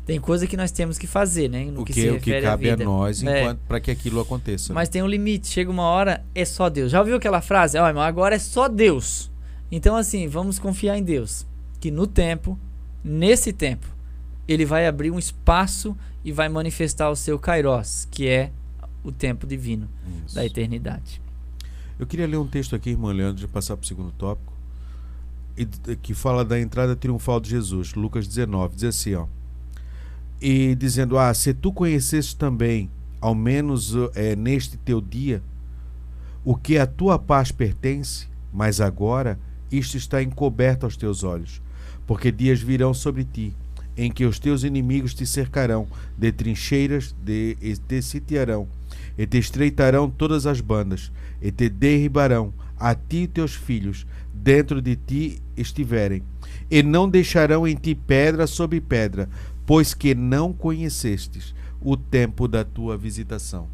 Tem coisa que nós temos que fazer, né? No que se refere o que cabe a nós para que aquilo aconteça. Mas tem um limite. Chega uma hora, é só Deus. Já ouviu aquela frase? Ó, irmão, agora é só Deus. Então, assim, vamos confiar em Deus. Que no tempo, nesse tempo, Ele vai abrir um espaço e vai manifestar o seu Kairos, que é o tempo divino da eternidade. Eu queria ler um texto aqui, irmã Leandro, de passar para o segundo tópico, que fala da entrada triunfal de Jesus, Lucas 19, diz assim, ó, e dizendo, se tu conhecesses também, ao menos neste teu dia, o que a tua paz pertence, mas agora isto está encoberto aos teus olhos, porque dias virão sobre ti, em que os teus inimigos te cercarão de trincheiras, e te sitiarão, e te estreitarão todas as bandas, e te derribarão, a ti e teus filhos, dentro de ti estiverem, e não deixarão em ti pedra sobre pedra, pois que não conhecestes o tempo da tua visitação.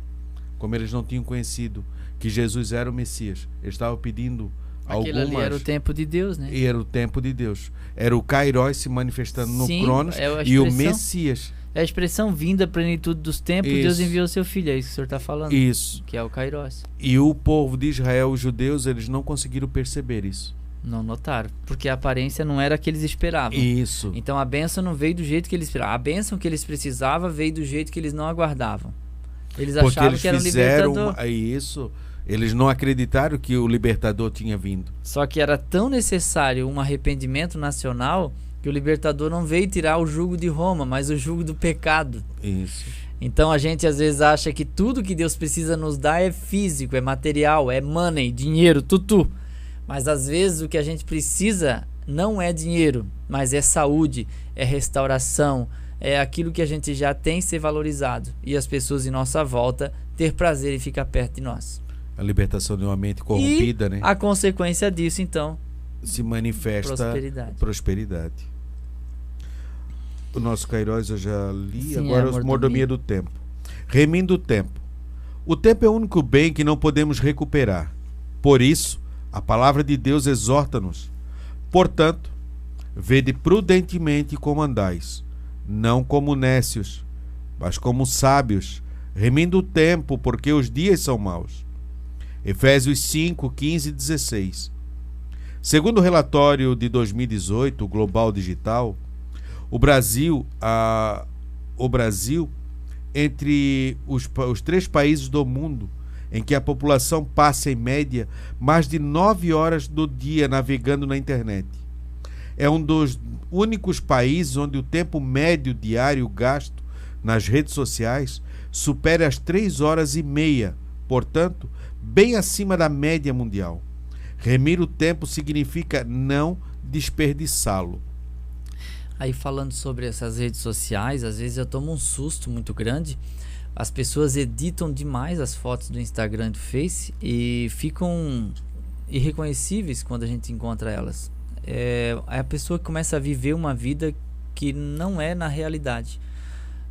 Como eles não tinham conhecido que Jesus era o Messias, eles estavam pedindo aquilo ali era o tempo de Deus, né? E era o tempo de Deus. Era o Kairos se manifestando no Sim, Cronos e o Messias. É a expressão vinda à plenitude dos tempos, Isso. Deus enviou seu filho, é isso que o senhor está falando. Isso. Que é o Kairos. E o povo de Israel, os judeus, eles não conseguiram perceber isso. Não notaram, porque a aparência não era a que eles esperavam. Isso. Então a bênção não veio do jeito que eles esperavam. A bênção que eles precisavam veio do jeito que eles não aguardavam. Eles achavam que era um libertador. Isso. Eles não acreditaram que o libertador tinha vindo. Só que era tão necessário um arrependimento nacional que o libertador não veio tirar o jugo de Roma, mas o jugo do pecado. Isso. Então a gente às vezes acha que tudo que Deus precisa nos dar é físico, é material, é money, dinheiro, tutu. Mas às vezes o que a gente precisa não é dinheiro, mas é saúde, é restauração, é aquilo que a gente já tem ser valorizado. E as pessoas em nossa volta ter prazer em ficar perto de nós. A libertação de uma mente corrompida, e né? A consequência disso, então, se manifesta prosperidade. O nosso Kairos eu já li. Sim, agora a mordomia do tempo. Remindo o tempo. O tempo é o único bem que não podemos recuperar. Por isso, a palavra de Deus exorta-nos. Portanto, vede prudentemente como andais, não como nécios, mas como sábios, remindo o tempo, porque os dias são maus. Efésios 5, 15 e 16. Segundo o relatório de 2018, o Global Digital, o Brasil, entre os 3 países do mundo em que a população passa em média mais de 9 horas do dia navegando na internet. É um dos únicos países onde o tempo médio diário gasto nas redes sociais supera as 3 horas e meia, portanto, bem acima da média mundial. Remir o tempo significa não desperdiçá-lo. Aí falando sobre essas redes sociais, às vezes eu tomo um susto muito grande. As pessoas editam demais as fotos do Instagram e do Face e ficam irreconhecíveis quando a gente encontra elas. É a pessoa que começa a viver uma vida que não é na realidade.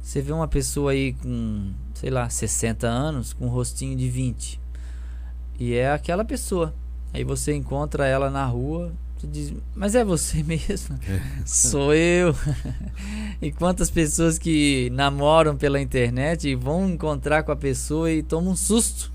Você vê uma pessoa aí com, 60 anos, com um rostinho de 20. E é aquela pessoa. Aí você encontra ela na rua, você diz, mas é você mesmo? Sou eu. E quantas pessoas que namoram pela internet e vão encontrar com a pessoa e tomam um susto,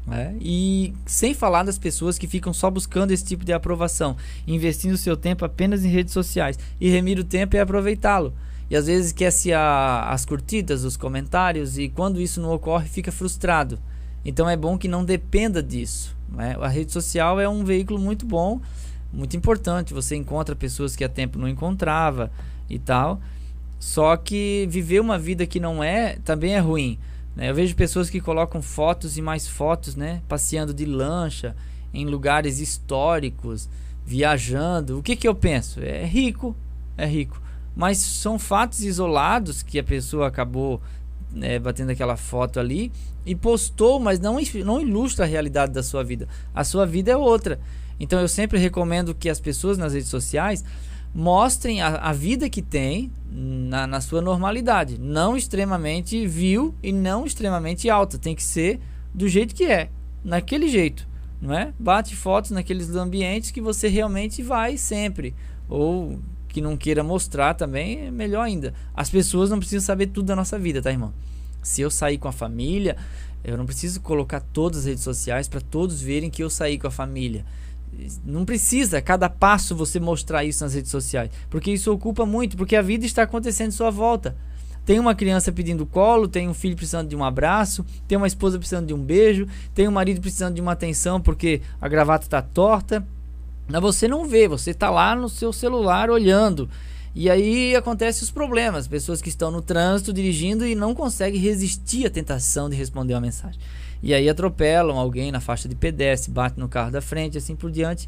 né? E sem falar das pessoas que ficam só buscando esse tipo de aprovação, investindo o seu tempo apenas em redes sociais. E remir o tempo é aproveitá-lo. E às vezes quer-se as curtidas, os comentários, e quando isso não ocorre fica frustrado. Então é bom que não dependa disso, né? A rede social é um veículo muito bom, muito importante. Você encontra pessoas que há tempo não encontrava e tal. Só que viver uma vida que não é, também é ruim, né? Eu vejo pessoas que colocam fotos e mais fotos, né? Passeando de lancha em lugares históricos, viajando. O que eu penso? É rico. Mas são fatos isolados que a pessoa acabou batendo aquela foto ali e postou, mas não ilustra a realidade da sua vida. A sua vida é outra. Então eu sempre recomendo que as pessoas nas redes sociais mostrem a vida que tem na sua normalidade, não extremamente vil e não extremamente alta. Tem que ser do jeito que é, naquele jeito, não é? Bate fotos naqueles ambientes que você realmente vai sempre, ou que não queira mostrar também, é melhor ainda. As pessoas não precisam saber tudo da nossa vida, tá, irmão? Se eu sair com a família, eu não preciso colocar todas as redes sociais para todos verem que eu saí com a família. Não precisa, a cada passo você mostrar isso nas redes sociais, porque isso ocupa muito, porque a vida está acontecendo à sua volta. Tem uma criança pedindo colo, tem um filho precisando de um abraço, tem uma esposa precisando de um beijo, tem um marido precisando de uma atenção porque a gravata está torta. Mas você não vê, você está lá no seu celular olhando. E aí acontecem os problemas. Pessoas que estão no trânsito dirigindo e não conseguem resistir à tentação de responder uma mensagem. E aí atropelam alguém na faixa de pedestre, batem no carro da frente, assim por diante.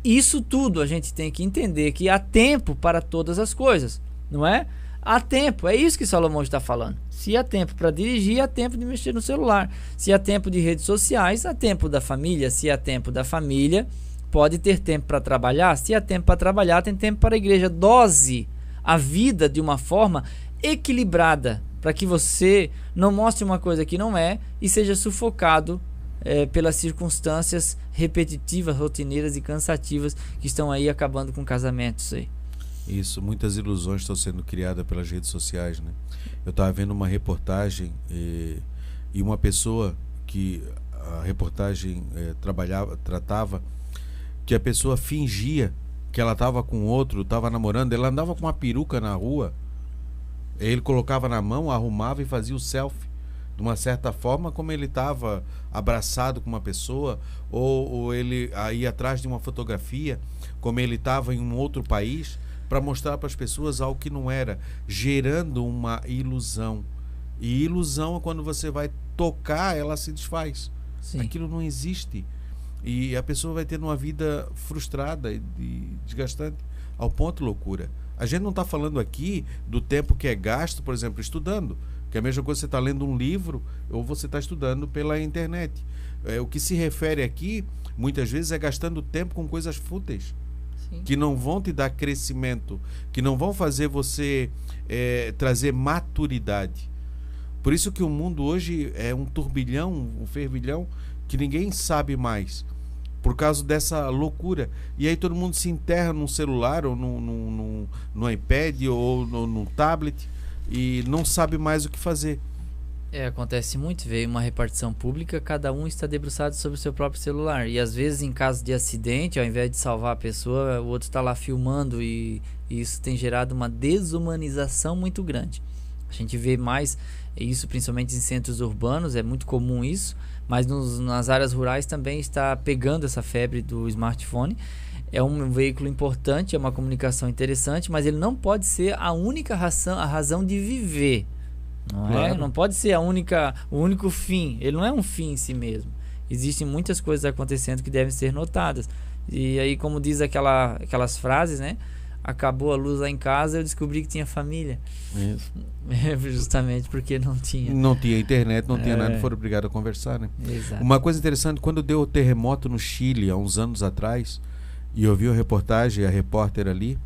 Isso tudo a gente tem que entender que há tempo para todas as coisas, não é? Há tempo, é isso que Salomão está falando. Se há tempo para dirigir, há tempo de mexer no celular. Se há tempo de redes sociais, há tempo da família. Se há tempo da família, pode ter tempo para trabalhar. Se há tempo para trabalhar, tem tempo para a igreja. Dose a vida de uma forma equilibrada, para que você não mostre uma coisa que não é e seja sufocado pelas circunstâncias repetitivas, rotineiras e cansativas que estão aí acabando com casamentos aí. Isso, muitas ilusões estão sendo criadas pelas redes sociais, né? Eu estava vendo uma reportagem e uma pessoa que a reportagem tratava que a pessoa fingia que ela estava com outro, estava namorando, ela andava com uma peruca na rua, ele colocava na mão, arrumava e fazia o selfie de uma certa forma, como ele estava abraçado com uma pessoa, ou ele ia atrás de uma fotografia, como ele estava em um outro país, para mostrar para as pessoas algo que não era, gerando uma ilusão. E ilusão é quando você vai tocar, ela se desfaz. Sim. Aquilo não existe. E a pessoa vai tendo uma vida frustrada e desgastante, ao ponto de loucura. A gente não está falando aqui do tempo que é gasto, por exemplo, estudando, que é a mesma coisa que você está lendo um livro ou você está estudando pela internet. O que se refere aqui, muitas vezes, é gastando tempo com coisas fúteis. Sim. Que não vão te dar crescimento, que não vão fazer você trazer maturidade. Por isso que o mundo hoje é um turbilhão, um fervilhão, que ninguém sabe mais, por causa dessa loucura. E aí todo mundo se enterra num celular, ou no iPad, ou no tablet, e não sabe mais o que fazer. Acontece muito, veio uma repartição pública, cada um está debruçado sobre o seu próprio celular, e às vezes em caso de acidente, ao invés de salvar a pessoa, o outro está lá filmando, e isso tem gerado uma desumanização muito grande. A gente vê mais isso principalmente em centros urbanos, é muito comum isso, mas nas áreas rurais também está pegando essa febre do smartphone. É um veículo importante, é uma comunicação interessante, mas ele não pode ser a única razão de viver. Não pode ser o único fim. Ele não é um fim em si mesmo. Existem muitas coisas acontecendo que devem ser notadas. E aí, como diz aquelas frases, né? Acabou a luz lá em casa, eu descobri que tinha família. Isso. Justamente porque não tinha. Não tinha internet, não tinha nada, foram obrigados a conversar, né? Exato. Uma coisa interessante, quando deu o terremoto no Chile, há uns anos atrás, e eu vi a reportagem, a repórter ali,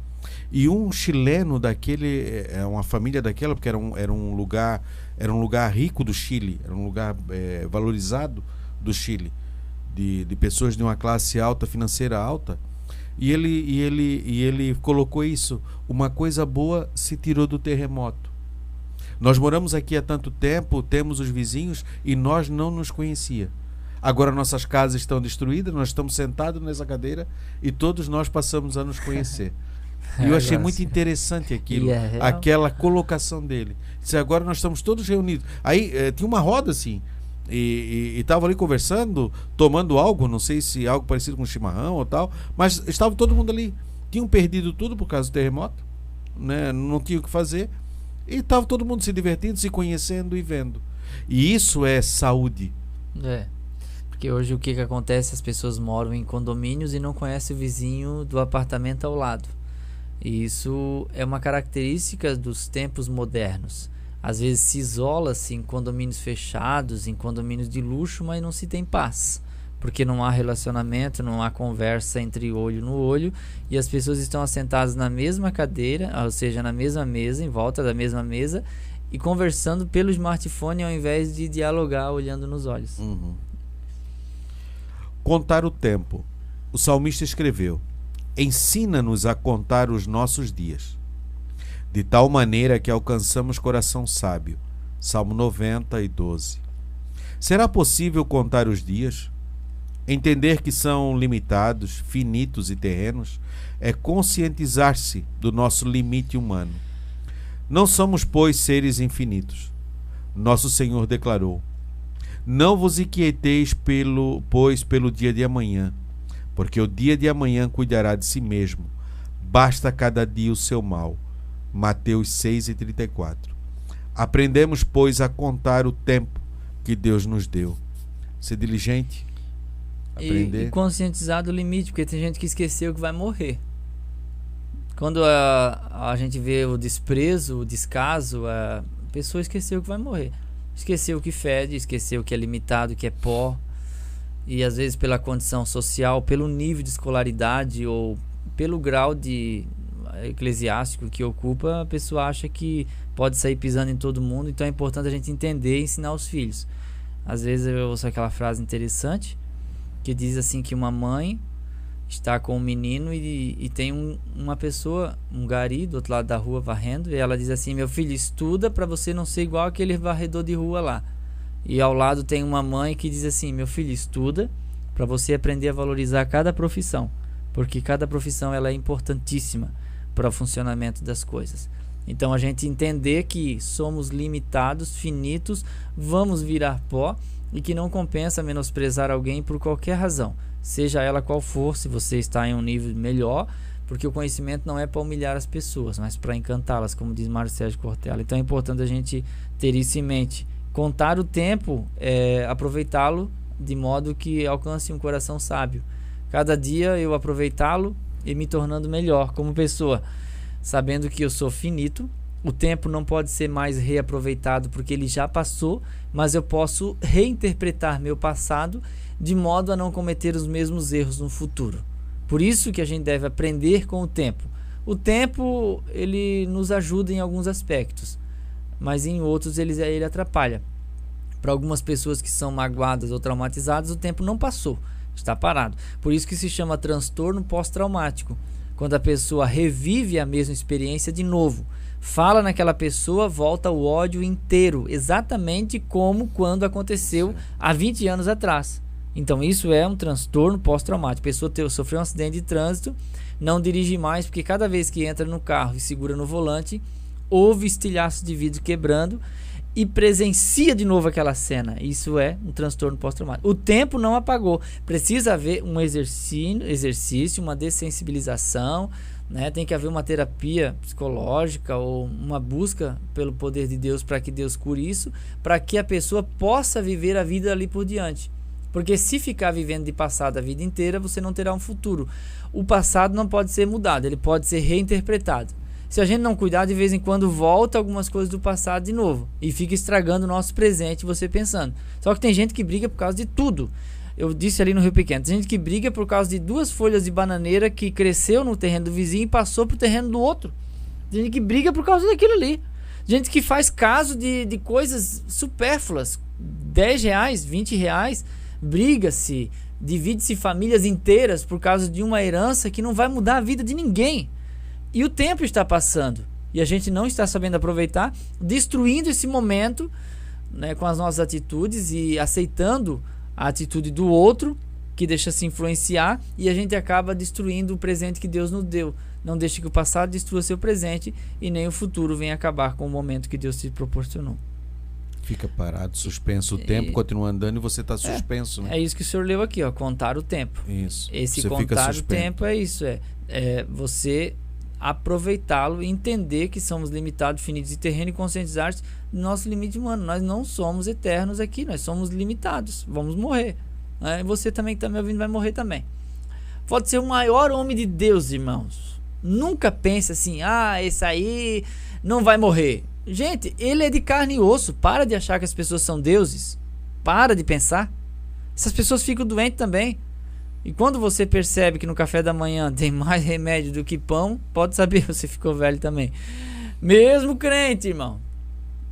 e um chileno daquele, uma família daquela, porque era um lugar rico do Chile, era um lugar valorizado do Chile, de pessoas de uma classe alta, financeira alta, e ele colocou isso, uma coisa boa se tirou do terremoto. Nós moramos aqui há tanto tempo, temos os vizinhos e nós não nos conhecia. Agora nossas casas estão destruídas, nós estamos sentados nessa cadeira e todos nós passamos a nos conhecer. E eu achei muito interessante aquilo, aquela colocação dele. Disse, agora nós estamos todos reunidos. Aí tinha uma roda assim, e estava ali conversando, tomando algo, não sei se algo parecido com chimarrão ou tal, mas estava todo mundo ali. Tinham perdido tudo por causa do terremoto, né? Não tinha o que fazer, e estava todo mundo se divertindo, se conhecendo e vendo. E isso é saúde. Porque hoje o que acontece? As pessoas moram em condomínios e não conhecem o vizinho do apartamento ao lado. E isso é uma característica dos tempos modernos. Às vezes se isola-se em condomínios fechados, em condomínios de luxo, mas não se tem paz. Porque não há relacionamento, não há conversa entre olho no olho, e as pessoas estão assentadas na mesma cadeira, ou seja, na mesma mesa, em volta da mesma mesa, e conversando pelo smartphone ao invés de dialogar olhando nos olhos. Uhum. Contar o tempo. O salmista escreveu: ensina-nos a contar os nossos dias, de tal maneira que alcançamos coração sábio. Salmo 90 e 12. Será possível contar os dias? Entender que são limitados, finitos e terrenos é conscientizar-se do nosso limite humano. Não somos, pois, seres infinitos. Nosso Senhor declarou: não vos inquieteis pelo dia de amanhã, porque o dia de amanhã cuidará de si mesmo. Basta cada dia o seu mal. Mateus 6:34. Aprendemos, pois, a contar o tempo que Deus nos deu. Ser diligente, aprender. E conscientizar do limite, porque tem gente que esqueceu que vai morrer. Quando a gente vê o desprezo, o descaso, a pessoa esqueceu que vai morrer. Esqueceu que fede, esqueceu que é limitado, que é pó. E às vezes pela condição social, pelo nível de escolaridade ou pelo grau de eclesiástico que ocupa, a pessoa acha que pode sair pisando em todo mundo. Então é importante a gente entender e ensinar os filhos. Às vezes eu ouço aquela frase interessante que diz assim que uma mãe está com um menino e tem uma pessoa, um gari do outro lado da rua varrendo, e ela diz assim: meu filho, estuda para você não ser igual aquele varredor de rua lá. E ao lado tem uma mãe que diz assim: meu filho, estuda para você aprender a valorizar cada profissão, porque cada profissão ela é importantíssima para o funcionamento das coisas. Então a gente entender que somos limitados, finitos, vamos virar pó, e que não compensa menosprezar alguém por qualquer razão, seja ela qual for. Se você está em um nível melhor, porque o conhecimento não é para humilhar as pessoas, mas para encantá-las, como diz Mário Sérgio Cortella. Então é importante a gente ter isso em mente. Contar o tempo, aproveitá-lo de modo que alcance um coração sábio. Cada dia eu aproveitá-lo e me tornando melhor como pessoa, sabendo que eu sou finito. O tempo não pode ser mais reaproveitado porque ele já passou, mas eu posso reinterpretar meu passado de modo a não cometer os mesmos erros no futuro. Por isso que a gente deve aprender com o tempo. O tempo, ele nos ajuda em alguns aspectos, mas em outros ele atrapalha. Para algumas pessoas que são magoadas ou traumatizadas, o tempo não passou, está parado. Por isso que se chama transtorno pós-traumático. Quando a pessoa revive a mesma experiência de novo, fala naquela pessoa, volta o ódio inteiro, exatamente como quando aconteceu há 20 anos atrás. Então isso é um transtorno pós-traumático. A pessoa sofreu um acidente de trânsito, não dirige mais, porque cada vez que entra no carro e segura no volante, ouve estilhaços de vidro quebrando e presencia de novo aquela cena. Isso é um transtorno pós-traumático. O tempo não apagou. Precisa haver um exercício, uma dessensibilização, né? Tem que haver uma terapia psicológica ou uma busca pelo poder de Deus para que Deus cure isso, para que a pessoa possa viver a vida ali por diante. Porque se ficar vivendo de passado a vida inteira, você não terá um futuro. O passado não pode ser mudado, ele pode ser reinterpretado. Se a gente não cuidar, de vez em quando volta algumas coisas do passado de novo e fica estragando o nosso presente, você pensando. Só que tem gente que briga por causa de tudo. Eu disse ali no Rio Pequeno, tem gente que briga por causa de 2 folhas de bananeira que cresceu no terreno do vizinho e passou pro terreno do outro. Tem gente que briga por causa daquilo ali. Gente que faz caso de coisas supérfluas, R$10, R$20, briga-se, divide-se famílias inteiras por causa de uma herança que não vai mudar a vida de ninguém. E o tempo está passando e a gente não está sabendo aproveitar, destruindo esse momento, né, com as nossas atitudes e aceitando a atitude do outro que deixa se influenciar, e a gente acaba destruindo o presente que Deus nos deu. Não deixe que o passado destrua seu presente e nem o futuro venha acabar com o momento que Deus te proporcionou. Fica parado, suspenso. O tempo continua andando e você está suspenso. Né? É isso que o senhor leu aqui, ó, contar o tempo. Isso. Esse você contar o tempo é isso, é você aproveitá-lo e entender que somos limitados, finitos e terreno, e conscientizar-se do nosso limite humano. Nós não somos eternos aqui, nós somos limitados, vamos morrer, né? Você também que está me ouvindo vai morrer também. Pode ser o maior homem de Deus, irmãos, nunca pense assim: esse aí não vai morrer. Gente, ele é de carne e osso. Para de achar que as pessoas são deuses, para de pensar. Essas pessoas ficam doentes também. E quando você percebe que no café da manhã tem mais remédio do que pão, pode saber, você ficou velho também. Mesmo crente, irmão.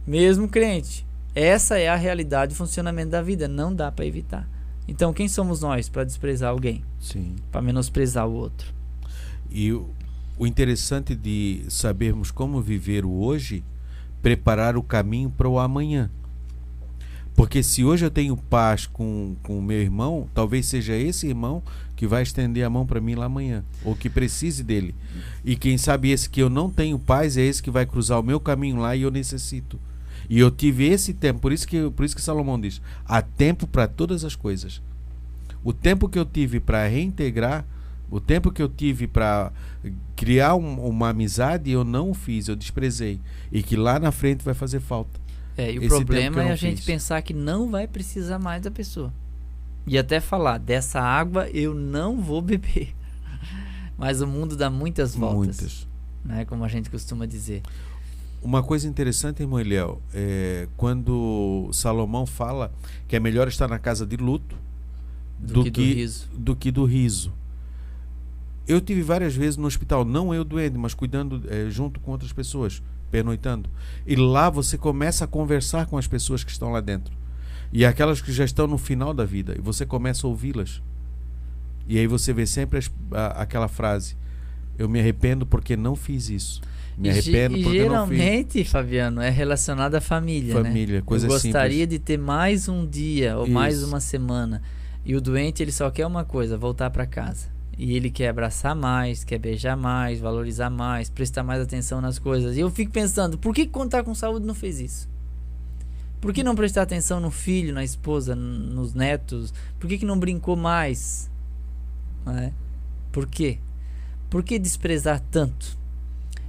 Mesmo crente. Essa é a realidade do funcionamento da vida. Não dá para evitar. Então, quem somos nós para desprezar alguém? Sim. Para menosprezar o outro. E o interessante de sabermos como viver o hoje, preparar o caminho para o amanhã. Porque se hoje eu tenho paz com o meu irmão, talvez seja esse irmão que vai estender a mão para mim lá amanhã, ou que precise dele. E quem sabe esse que eu não tenho paz é esse que vai cruzar o meu caminho lá e eu necessito. E eu tive esse tempo, por isso que Salomão diz: há tempo para todas as coisas. O tempo que eu tive para reintegrar, o tempo que eu tive para criar uma amizade, eu não o fiz, eu desprezei. E que lá na frente vai fazer falta. E o problema é a gente pensar que não vai precisar mais da pessoa. E até falar: dessa água eu não vou beber. Mas o mundo dá muitas voltas. Muitas. Né? Como a gente costuma dizer. Uma coisa interessante, irmão Eliel, quando Salomão fala que é melhor estar na casa de luto do que do riso. Eu tive várias vezes no hospital, não eu doente, mas cuidando junto com outras pessoas, pernoitando. E lá você começa a conversar com as pessoas que estão lá dentro. E aquelas que já estão no final da vida, e você começa a ouvi-las. E aí você vê sempre aquela frase: eu me arrependo porque não fiz isso. Me arrependo porque geralmente, não fiz. Fabiano, é relacionado à família, né? Coisa simples. Eu gostaria de ter mais um dia ou mais uma semana. E o doente, ele só quer uma coisa: voltar para casa. E ele quer abraçar mais, quer beijar mais, valorizar mais, prestar mais atenção nas coisas. E eu fico pensando: por que quando tá com saúde não fez isso? Por que não prestar atenção no filho, na esposa, nos netos? Por que não brincou mais? Por quê? Por que desprezar tanto?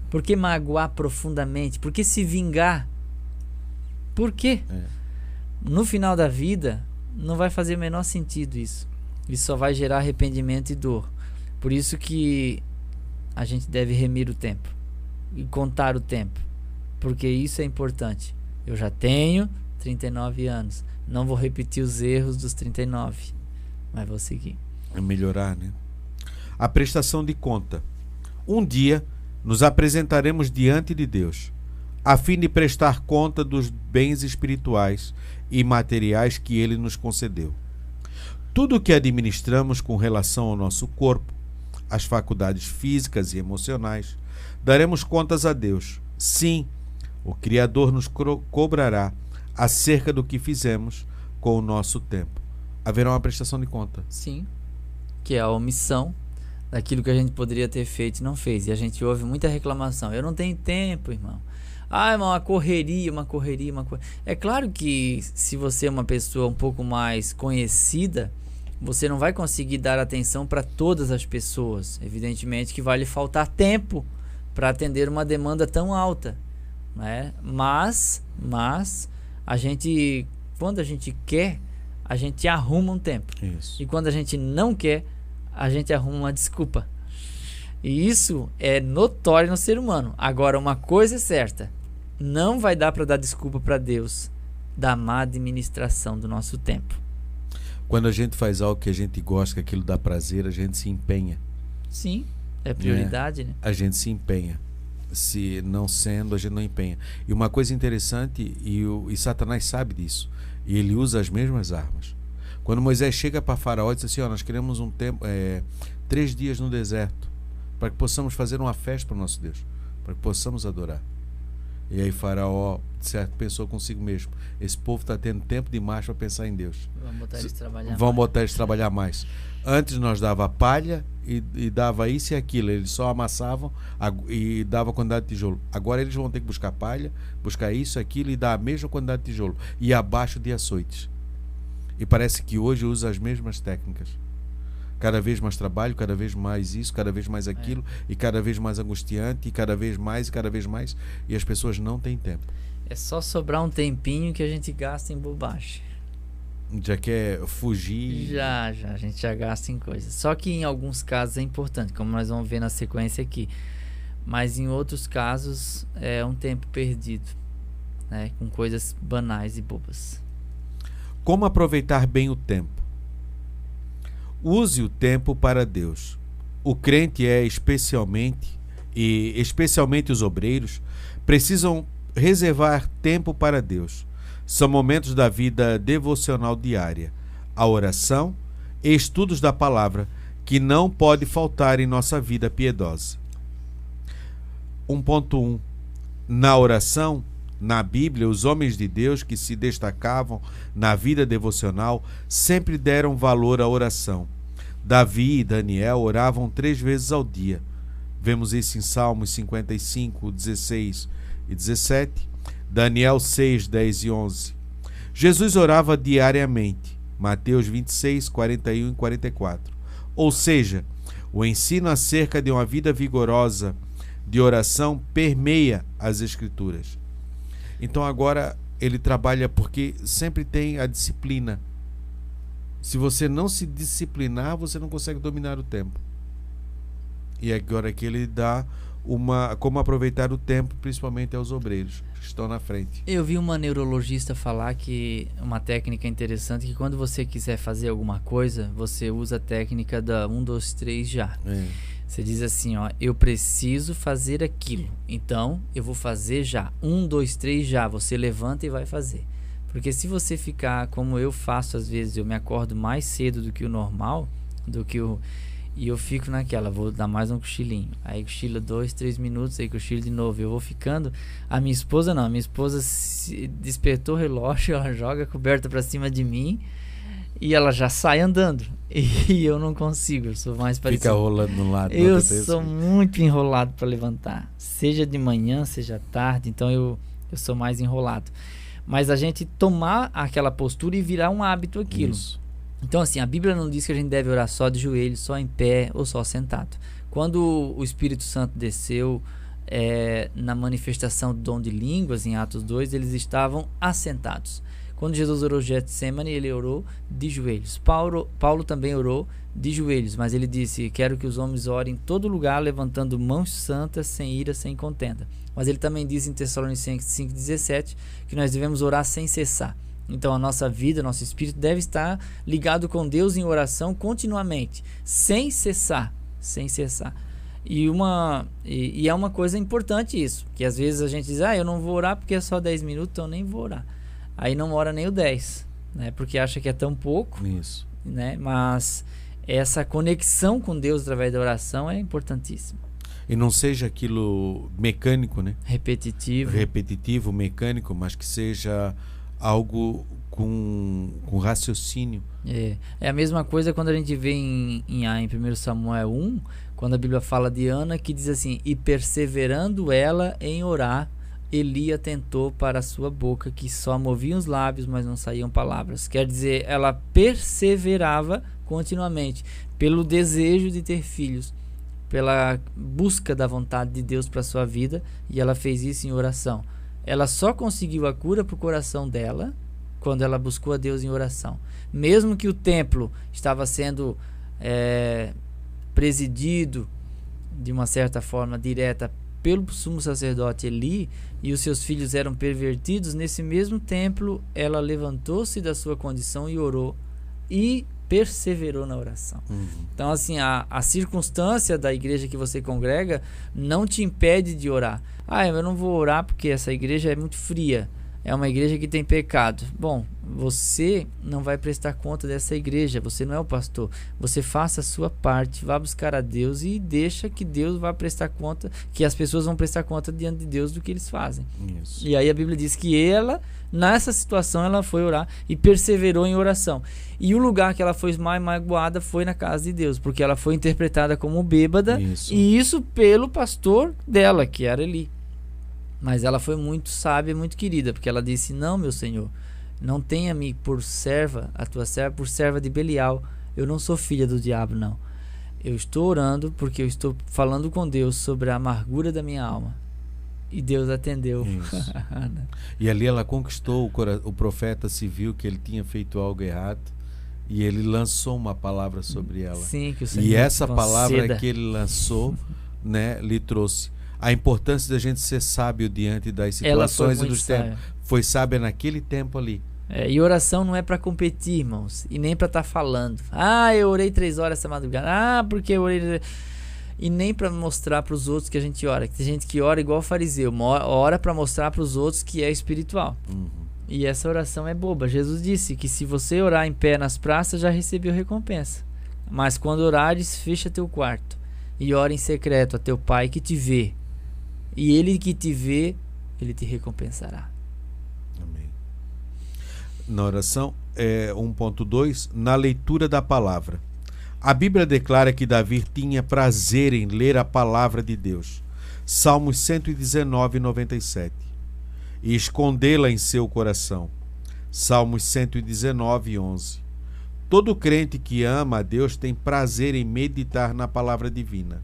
Por que magoar profundamente? Por que se vingar? Por quê? No final da vida, não vai fazer o menor sentido isso. Isso só vai gerar arrependimento e dor. Por isso que a gente deve remir o tempo e contar o tempo, porque isso é importante. Eu já tenho 39 anos, não vou repetir os erros dos 39, mas vou seguir. É melhorar, né? A prestação de conta. Um dia nos apresentaremos diante de Deus, a fim de prestar conta dos bens espirituais e materiais que Ele nos concedeu. Tudo o que administramos com relação ao nosso corpo, as faculdades físicas e emocionais, daremos contas a Deus. Sim, o Criador nos cobrará acerca do que fizemos com o nosso tempo. Haverá uma prestação de conta. Sim, que é a omissão daquilo que a gente poderia ter feito e não fez. E a gente ouve muita reclamação: eu não tenho tempo, irmão. Irmão, uma correria. É claro que se você é uma pessoa um pouco mais conhecida, você não vai conseguir dar atenção para todas as pessoas. Evidentemente que vai lhe faltar tempo para atender uma demanda tão alta, né? Mas a gente, quando a gente quer, a gente arruma um tempo. Isso. E quando a gente não quer, a gente arruma uma desculpa. E isso é notório no ser humano. Agora, uma coisa é certa: não vai dar para dar desculpa para Deus da má administração do nosso tempo. Quando a gente faz algo que a gente gosta, que aquilo dá prazer, a gente se empenha. Sim, é prioridade, né? A gente se empenha. Se não sendo, a gente não empenha. E uma coisa interessante, e Satanás sabe disso, e ele usa as mesmas armas. Quando Moisés chega para Faraó e diz assim: nós queremos 3 dias no deserto, para que possamos fazer uma festa para o nosso Deus, para que possamos adorar. E aí Faraó, certo, pensou consigo mesmo: esse povo está tendo tempo demais para pensar em Deus. Vamos botar eles trabalhar mais. Vamos botar eles trabalhar mais. Antes nós dava palha e dava isso e aquilo. Eles só amassavam e dava quantidade de tijolo. Agora eles vão ter que buscar palha, buscar isso, aquilo e dar a mesma quantidade de tijolo. E abaixo de açoites. E parece que hoje usa as mesmas técnicas. Cada vez mais trabalho, cada vez mais isso, cada vez mais aquilo, e cada vez mais angustiante, e cada vez mais, e as pessoas não têm tempo. É só sobrar um tempinho que a gente gasta em bobagem. Já quer fugir? Já, a gente já gasta em coisas. Só que em alguns casos é importante, como nós vamos ver na sequência aqui. Mas em outros casos é um tempo perdido, né, com coisas banais e bobas. Como aproveitar bem o tempo? Use o tempo para Deus. O crente especialmente os obreiros, precisam reservar tempo para Deus. São momentos da vida devocional diária, a oração e estudos da palavra que não pode faltar em nossa vida piedosa. 1.1. Na oração, Na Bíblia, os homens de Deus que se destacavam na vida devocional sempre deram valor à oração. Davi e Daniel oravam 3 vezes ao dia. Vemos isso em Salmos 55, 16 e 17, Daniel 6, 10 e 11. Jesus orava diariamente. Mateus 26, 41 e 44. Ou seja, o ensino acerca de uma vida vigorosa de oração permeia as Escrituras. Então agora ele trabalha porque sempre tem a disciplina. Se você não se disciplinar, você não consegue dominar o tempo. E agora que ele dá como aproveitar o tempo, principalmente aos obreiros que estão na frente. Eu vi uma neurologista falar que uma técnica interessante, que quando você quiser fazer alguma coisa, você usa a técnica da 1, 2, 3 já. Você diz assim, ó, eu preciso fazer aquilo, então eu vou fazer já. 1, 2, 3 já. Você levanta e vai fazer. Porque se você ficar como eu faço às vezes, eu me acordo mais cedo do que o normal, e eu fico naquela, vou dar mais um cochilinho. Aí cochila 2, 3 minutos, aí cochilo de novo. Eu vou ficando. A minha esposa não, a minha esposa despertou o relógio, ela joga a coberta pra cima de mim e ela já sai andando. E eu não consigo, eu sou mais parecido. Fica rolando no lado. Eu sou muito enrolado para levantar. Seja de manhã, seja tarde, então eu sou mais enrolado. Mas a gente tomar aquela postura e virar um hábito aquilo. Isso. Então assim, a Bíblia não diz que a gente deve orar só de joelhos, só em pé ou só sentado. Quando o Espírito Santo desceu na manifestação do dom de línguas, em Atos 2, eles estavam assentados. Quando Jesus orou Getsemane, ele orou de joelhos. Paulo também orou de joelhos, mas ele disse, quero que os homens orem em todo lugar, levantando mãos santas, sem ira, sem contenda. Mas ele também diz em Tessalonicenses 5,17, que nós devemos orar sem cessar. Então a nossa vida, nosso espírito deve estar ligado com Deus em oração continuamente, sem cessar, sem cessar. E é uma coisa importante isso, que às vezes a gente diz, eu não vou orar porque é só 10 minutos, então nem vou orar. Aí não ora nem o 10, né? Porque acha que é tão pouco. Isso. Né? Mas essa conexão com Deus através da oração é importantíssima. E não seja aquilo mecânico, né? Repetitivo, mecânico, mas que seja algo com raciocínio. É a mesma coisa quando a gente vê em 1 Samuel 1, quando a Bíblia fala de Ana, que diz assim, e perseverando ela em orar, Eli atentou para a sua boca, que só moviam os lábios, mas não saíam palavras. Quer dizer, ela perseverava continuamente pelo desejo de ter filhos, pela busca da vontade de Deus para a sua vida, e ela fez isso em oração. Ela só conseguiu a cura para o coração dela quando ela buscou a Deus em oração. Mesmo que o templo estava sendo presidido de uma certa forma direta pelo sumo sacerdote Eli, e os seus filhos eram pervertidos, nesse mesmo templo ela levantou-se da sua condição e orou e perseverou na oração. Então assim, a circunstância da igreja que você congrega não te impede de orar. Eu não vou orar porque essa igreja é muito fria, é uma igreja que tem pecado. Bom, você não vai prestar conta dessa igreja, você não é o pastor. Você faça a sua parte, vá buscar a Deus e deixa que Deus vá prestar conta, que as pessoas vão prestar conta diante de Deus do que eles fazem. Isso. E aí a Bíblia diz que ela, nessa situação, ela foi orar e perseverou em oração. E o lugar que ela foi mais magoada foi na casa de Deus, porque ela foi interpretada como bêbada, e isso pelo pastor dela, que era Eli. Mas ela foi muito sábia, muito querida, porque ela disse, não, meu Senhor, não tenha-me por serva, a tua serva, por serva de Belial. Eu não sou filha do diabo, não. Eu estou orando porque eu estou falando com Deus sobre a amargura da minha alma. E Deus atendeu. E ali ela conquistou o profeta civil, que ele tinha feito algo errado, e ele lançou uma palavra sobre ela. Sim, que o Senhor e essa palavra que ele lançou, né, lhe trouxe a importância da gente ser sábio diante das situações e dos tempos. Foi sábia naquele tempo ali. E oração não é para competir, irmãos, e nem para estar falando. Eu orei 3 horas essa madrugada. Porque eu orei. E nem para mostrar para os outros que a gente ora. Tem gente que ora igual o fariseu, ora para mostrar para os outros que é espiritual. E essa oração é boba. Jesus disse que se você orar em pé nas praças, já recebeu recompensa. Mas quando orares, fecha teu quarto e ora em secreto a teu pai que te vê. E ele que te vê Ele te recompensará. Amém. Na oração, 1.2, na leitura da palavra. A Bíblia declara que Davi tinha prazer em ler a palavra de Deus. Salmos 119, 97. E escondê-la em seu coração. Salmos 119, 11. Todo crente que ama a Deus tem prazer em meditar na palavra divina.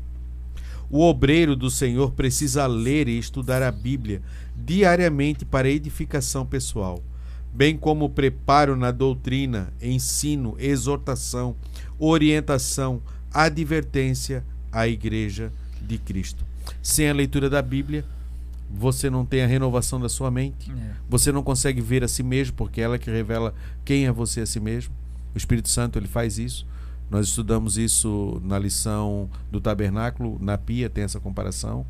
O obreiro do Senhor precisa ler e estudar a Bíblia diariamente para edificação pessoal, bem como preparo na doutrina, ensino, exortação, orientação, advertência à Igreja de Cristo. Sem a leitura da Bíblia, você não tem a renovação da sua mente, você não consegue ver a si mesmo, porque é ela que revela quem é você a si mesmo. O Espírito Santo, ele faz isso. Nós estudamos isso na lição do tabernáculo, na pia tem essa comparação.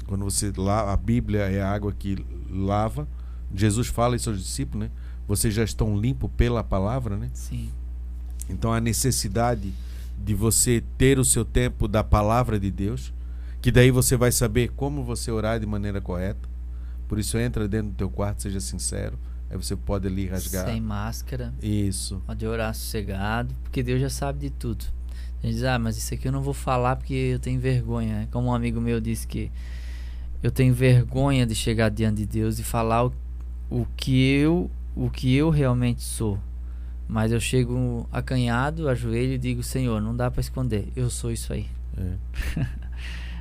Quando você lava, a Bíblia é a água que lava. Jesus fala isso aos discípulos, né? Vocês já estão limpos pela palavra, né? Sim. Então a necessidade de você ter o seu tempo da palavra de Deus, que daí você vai saber como você orar de maneira correta. Por isso entra dentro do teu quarto, seja sincero. Aí você pode ali rasgar. Sem máscara. Isso. Pode orar sossegado, porque Deus já sabe de tudo. A gente diz, mas isso aqui eu não vou falar porque eu tenho vergonha. Como um amigo meu disse que eu tenho vergonha de chegar diante de Deus e falar o que eu realmente sou. Mas eu chego acanhado, ajoelho e digo, Senhor, não dá para esconder, eu sou isso aí.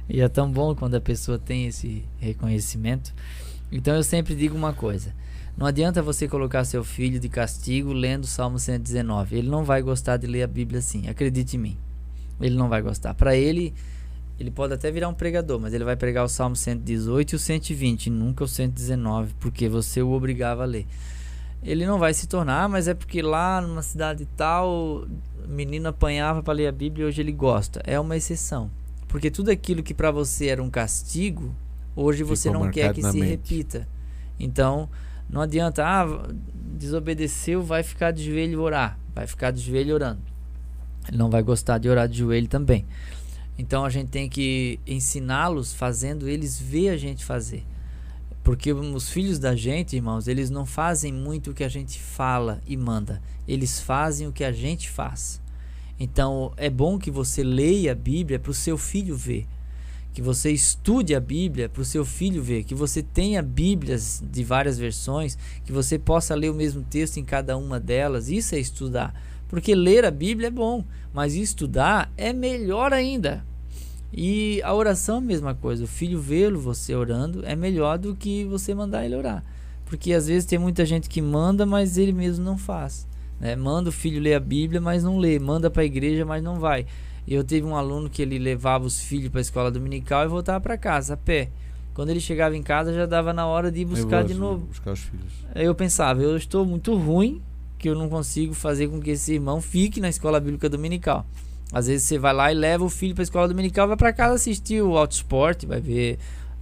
E é tão bom quando a pessoa tem esse reconhecimento. Então eu sempre digo uma coisa: não adianta você colocar seu filho de castigo lendo o Salmo 119. Ele não vai gostar de ler a Bíblia assim, acredite em mim. Ele não vai gostar. Para ele pode até virar um pregador, mas ele vai pregar o Salmo 118 e o 120, nunca o 119, porque você o obrigava a ler. Ele não vai se tornar, mas é porque lá numa cidade tal, o menino apanhava para ler a Bíblia e hoje ele gosta. É uma exceção. Porque tudo aquilo que para você era um castigo, hoje você não quer que se repita. Então, não adianta, desobedeceu, vai ficar de joelho e orar. Vai ficar de joelho orando. Ele não vai gostar de orar de joelho também. Então, a gente tem que ensiná-los fazendo eles ver a gente fazer. Porque os filhos da gente, irmãos, eles não fazem muito o que a gente fala e manda. Eles fazem o que a gente faz. Então, é bom que você leia a Bíblia para o seu filho ver. Que você estude a Bíblia para o seu filho ver. Que você tenha Bíblias de várias versões. Que você possa ler o mesmo texto em cada uma delas. Isso é estudar. Porque ler a Bíblia é bom, mas estudar é melhor ainda. E a oração é a mesma coisa. O filho vê-lo, você orando, é melhor do que você mandar ele orar. Porque às vezes tem muita gente que manda, mas ele mesmo não faz, né? Manda o filho ler a Bíblia, mas não lê. Manda para a igreja, mas não vai. E eu tive um aluno que ele levava os filhos para a escola dominical e voltava para casa a pé. Quando ele chegava em casa, já dava na hora de ir buscar de novo. Buscar os filhos. Aí eu pensava, eu estou muito ruim, que eu não consigo fazer com que esse irmão fique na escola bíblica dominical. Às vezes você vai lá e leva o filho para a escola dominical, vai para casa assistir o Auto Esporte, vai ver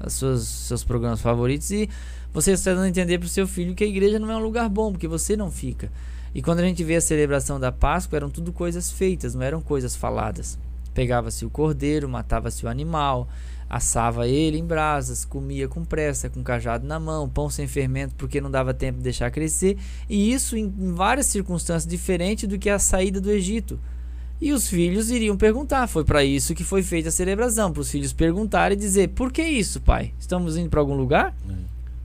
seus programas favoritos, e você está dando a entender para o seu filho que a igreja não é um lugar bom, porque você não fica. E quando a gente vê a celebração da Páscoa, eram tudo coisas feitas, não eram coisas faladas. Pegava-se o cordeiro, matava-se o animal, assava ele em brasas, comia com pressa, com cajado na mão, pão sem fermento, porque não dava tempo de deixar crescer, e isso em várias circunstâncias diferentes do que a saída do Egito. E os filhos iriam perguntar, foi para isso que foi feita a celebração, para os filhos perguntarem e dizer, por que isso, pai? Estamos indo para algum lugar?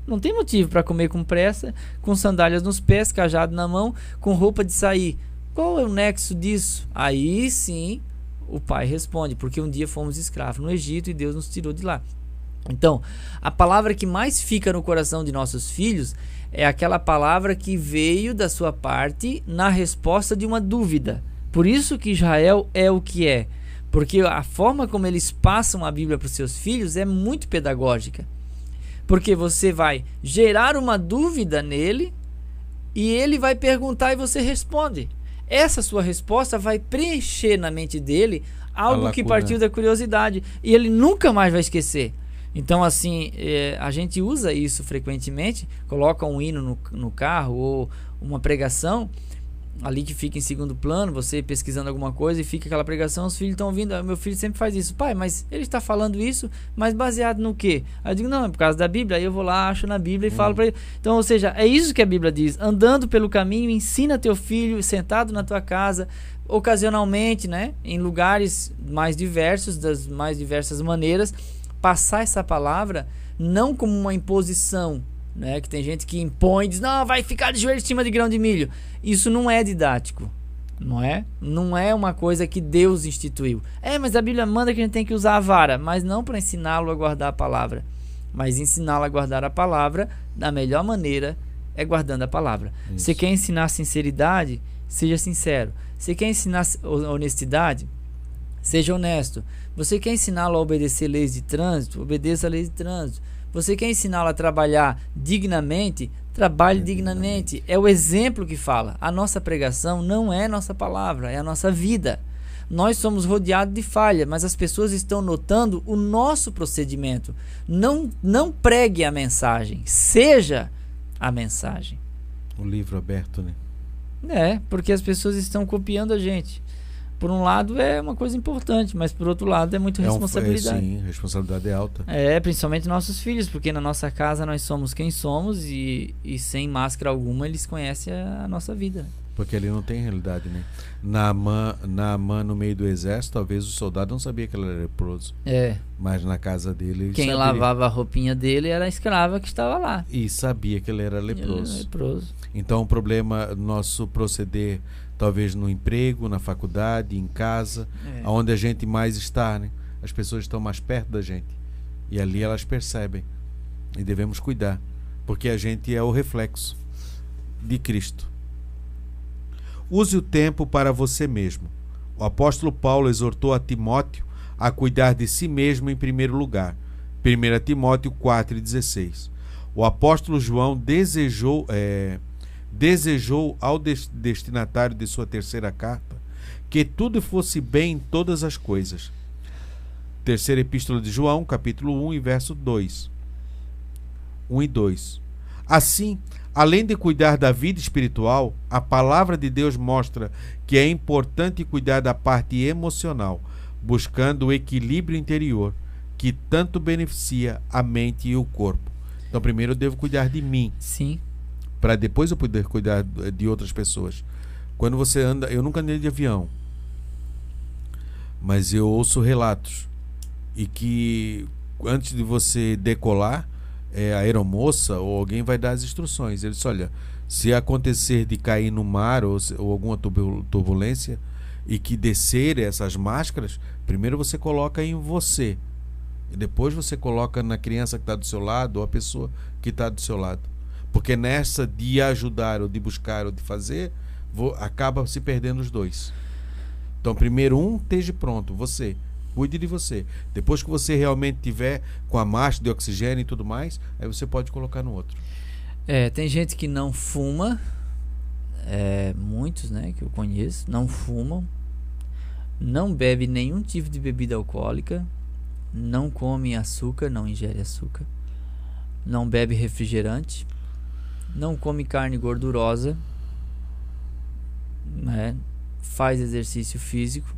Não tem motivo para comer com pressa, com sandálias nos pés, cajado na mão, com roupa de sair. Qual é o nexo disso? Aí sim, o pai responde, porque um dia fomos escravos no Egito e Deus nos tirou de lá. Então, a palavra que mais fica no coração de nossos filhos é aquela palavra que veio da sua parte na resposta de uma dúvida. Por isso que Israel é o que é, porque a forma como eles passam a Bíblia para os seus filhos é muito pedagógica, porque você vai gerar uma dúvida nele e ele vai perguntar e você responde. Essa sua resposta vai preencher na mente dele algo que partiu da curiosidade e ele nunca mais vai esquecer. Então assim, a gente usa isso frequentemente, coloca um hino no carro ou uma pregação. ali que fica em segundo plano, você pesquisando alguma coisa e fica aquela pregação, os filhos estão ouvindo. Meu filho sempre faz isso: pai, mas ele está falando isso, mas baseado no quê? Aí eu digo: não, é por causa da Bíblia. Aí eu vou lá, acho na Bíblia e falo para ele. Então, ou seja, é isso que a Bíblia diz: andando pelo caminho, ensina teu filho, sentado na tua casa, ocasionalmente, né, em lugares mais diversos, das mais diversas maneiras, passar essa palavra, não como uma imposição, né, que tem gente que impõe e diz: não, vai ficar de joelho em cima de grão de milho. Isso não é didático, não é uma coisa que Deus instituiu. Mas a Bíblia manda que a gente tem que usar a vara, mas não para ensiná-lo a guardar a palavra, mas ensiná-lo a guardar a palavra da melhor maneira é guardando a palavra. Você quer ensinar sinceridade? Seja sincero. Você quer ensinar honestidade? Seja honesto. Você quer ensiná-lo a obedecer leis de trânsito? Obedeça a leis de trânsito. Você quer ensiná-lo a trabalhar dignamente? Trabalhe dignamente. É o exemplo que fala. A nossa pregação não é nossa palavra, é a nossa vida. Nós somos rodeados de falha, mas as pessoas estão notando o nosso procedimento. Não pregue a mensagem, seja a mensagem. O livro aberto, né? Porque as pessoas estão copiando a gente. Por um lado é uma coisa importante, mas por outro lado é muita responsabilidade. Sim, a responsabilidade é alta. Principalmente nossos filhos, porque na nossa casa nós somos quem somos e sem máscara alguma eles conhecem a nossa vida. Porque ali não tem realidade, né? Naamã no meio do exército, talvez o soldado não sabia que ele era leproso. Mas na casa dele... Quem lavava a roupinha dele era a escrava que estava lá. E sabia que ele era leproso. Ele era leproso. Então o problema, nosso proceder, talvez no emprego, na faculdade, em casa, onde a gente mais está, né? As pessoas estão mais perto da gente. E ali elas percebem. E devemos cuidar. Porque a gente é o reflexo de Cristo. Use o tempo para você mesmo. O apóstolo Paulo exortou a Timóteo a cuidar de si mesmo em primeiro lugar. 1 Timóteo 4,16. O apóstolo João desejou ao destinatário de sua terceira carta que tudo fosse bem em todas as coisas. Terceira epístola de João, capítulo 1 e verso 2. 1 e 2. Assim, além de cuidar da vida espiritual, a palavra de Deus mostra que é importante cuidar da parte emocional, buscando o equilíbrio interior, que tanto beneficia a mente e o corpo. Então, primeiro eu devo cuidar de mim. Sim. Para depois eu poder cuidar de outras pessoas. Quando você anda... Eu nunca andei de avião, mas eu ouço relatos e que antes de você decolar, a aeromoça ou alguém vai dar as instruções. Ele diz: olha, se acontecer de cair no mar ou alguma turbulência e que descer essas máscaras, primeiro você coloca em você e depois você coloca na criança que está do seu lado ou a pessoa que está do seu lado, porque nessa de ajudar ou de buscar ou de fazer, acaba se perdendo os dois. Então primeiro esteja pronto, você cuide de você. Depois que você realmente tiver com a máscara de oxigênio e tudo mais, aí você pode colocar no outro. Tem gente que não fuma, muitos, né, que eu conheço, não fumam, não bebe nenhum tipo de bebida alcoólica, não come açúcar, não ingere açúcar, não bebe refrigerante, não come carne gordurosa, né, faz exercício físico,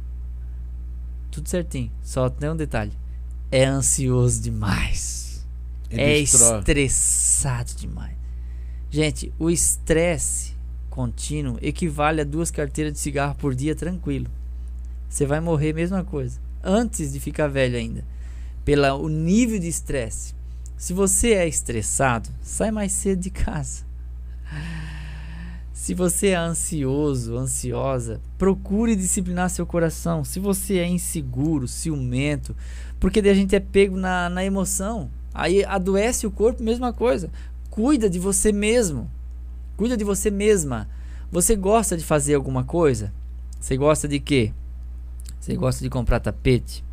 tudo certinho. Só tem um detalhe: é ansioso demais, estressado demais. Gente, o estresse contínuo equivale a 2 carteiras de cigarro por dia tranquilo. Você vai morrer, mesma coisa, antes de ficar velho ainda, pelo nível de estresse. Se você é estressado, sai mais cedo de casa. Se você é ansioso, ansiosa, procure disciplinar seu coração. Se você é inseguro, ciumento, porque daí a gente é pego na emoção, aí adoece o corpo, mesma coisa. Cuida de você mesmo. Cuida de você mesma. Você gosta de fazer alguma coisa? Você gosta de quê? Você gosta de comprar tapete?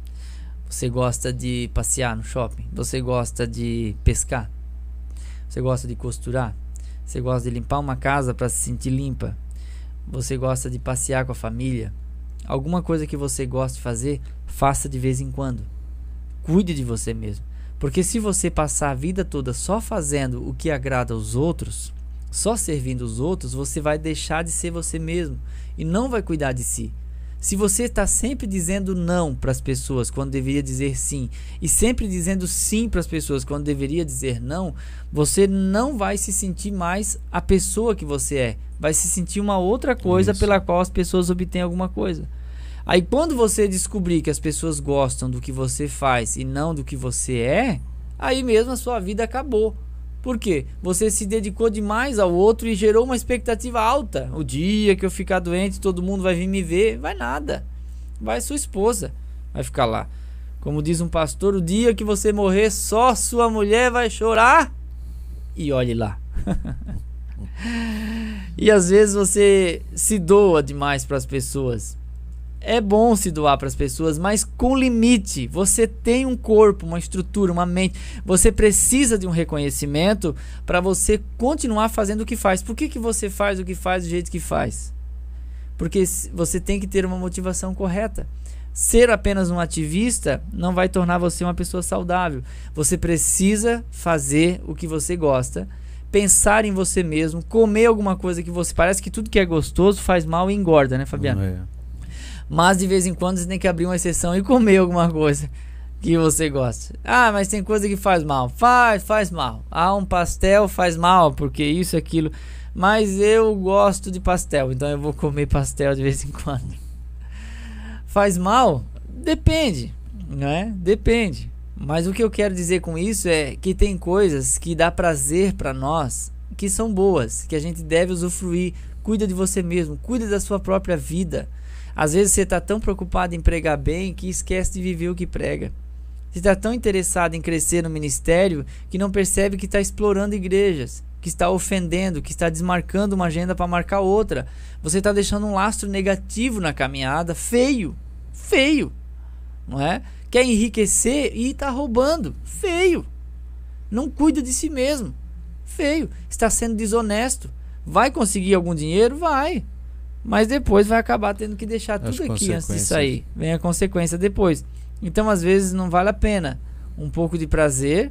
Você gosta de passear no shopping? Você gosta de pescar? Você gosta de costurar? Você gosta de limpar uma casa para se sentir limpa? Você gosta de passear com a família? Alguma coisa que você gosta de fazer, faça de vez em quando. Cuide de você mesmo. Porque se você passar a vida toda só fazendo o que agrada aos outros, só servindo os outros, você vai deixar de ser você mesmo e não vai cuidar de si. Se você está sempre dizendo não para as pessoas quando deveria dizer sim, e sempre dizendo sim para as pessoas quando deveria dizer não, você não vai se sentir mais a pessoa que você é. Vai se sentir uma outra coisa pela qual as pessoas obtêm alguma coisa. Aí quando você descobrir que as pessoas gostam do que você faz e não do que você é, aí mesmo a sua vida acabou. Por quê? Você se dedicou demais ao outro e gerou uma expectativa alta. O dia que eu ficar doente, todo mundo vai vir me ver. Vai nada. Vai sua esposa. Vai ficar lá. Como diz um pastor, o dia que você morrer, só sua mulher vai chorar. E olhe lá. E às vezes você se doa demais para as pessoas. É bom se doar para as pessoas, mas com limite. Você tem um corpo, uma estrutura, uma mente. Você precisa de um reconhecimento para você continuar fazendo o que faz. Por que você faz o que faz do jeito que faz? Porque você tem que ter uma motivação correta. Ser apenas um ativista não vai tornar você uma pessoa saudável. Você precisa fazer o que você gosta, pensar em você mesmo, comer alguma coisa que você... Parece que tudo que é gostoso faz mal e engorda, né, Fabiano? É. Mas de vez em quando você tem que abrir uma exceção e comer alguma coisa que você gosta. Ah, mas tem coisa que faz mal. Faz mal. Ah, um pastel faz mal, porque isso, aquilo. Mas eu gosto de pastel, então eu vou comer pastel de vez em quando. Faz mal? Depende, né? Depende. Mas o que eu quero dizer com isso é que tem coisas que dá prazer para nós, que são boas, que a gente deve usufruir. Cuida de você mesmo, cuida da sua própria vida. Às vezes você está tão preocupado em pregar bem que esquece de viver o que prega. Você está tão interessado em crescer no ministério que não percebe que está explorando igrejas, que está ofendendo, que está desmarcando uma agenda para marcar outra. Você está deixando um lastro negativo na caminhada, feio, não é? Quer enriquecer e está roubando, feio. Não cuida de si mesmo, feio. Está sendo desonesto. Vai conseguir algum dinheiro? Vai. Mas depois vai acabar tendo que deixar tudo aqui antes de sair. Vem a consequência depois. Então, às vezes, não vale a pena um pouco de prazer,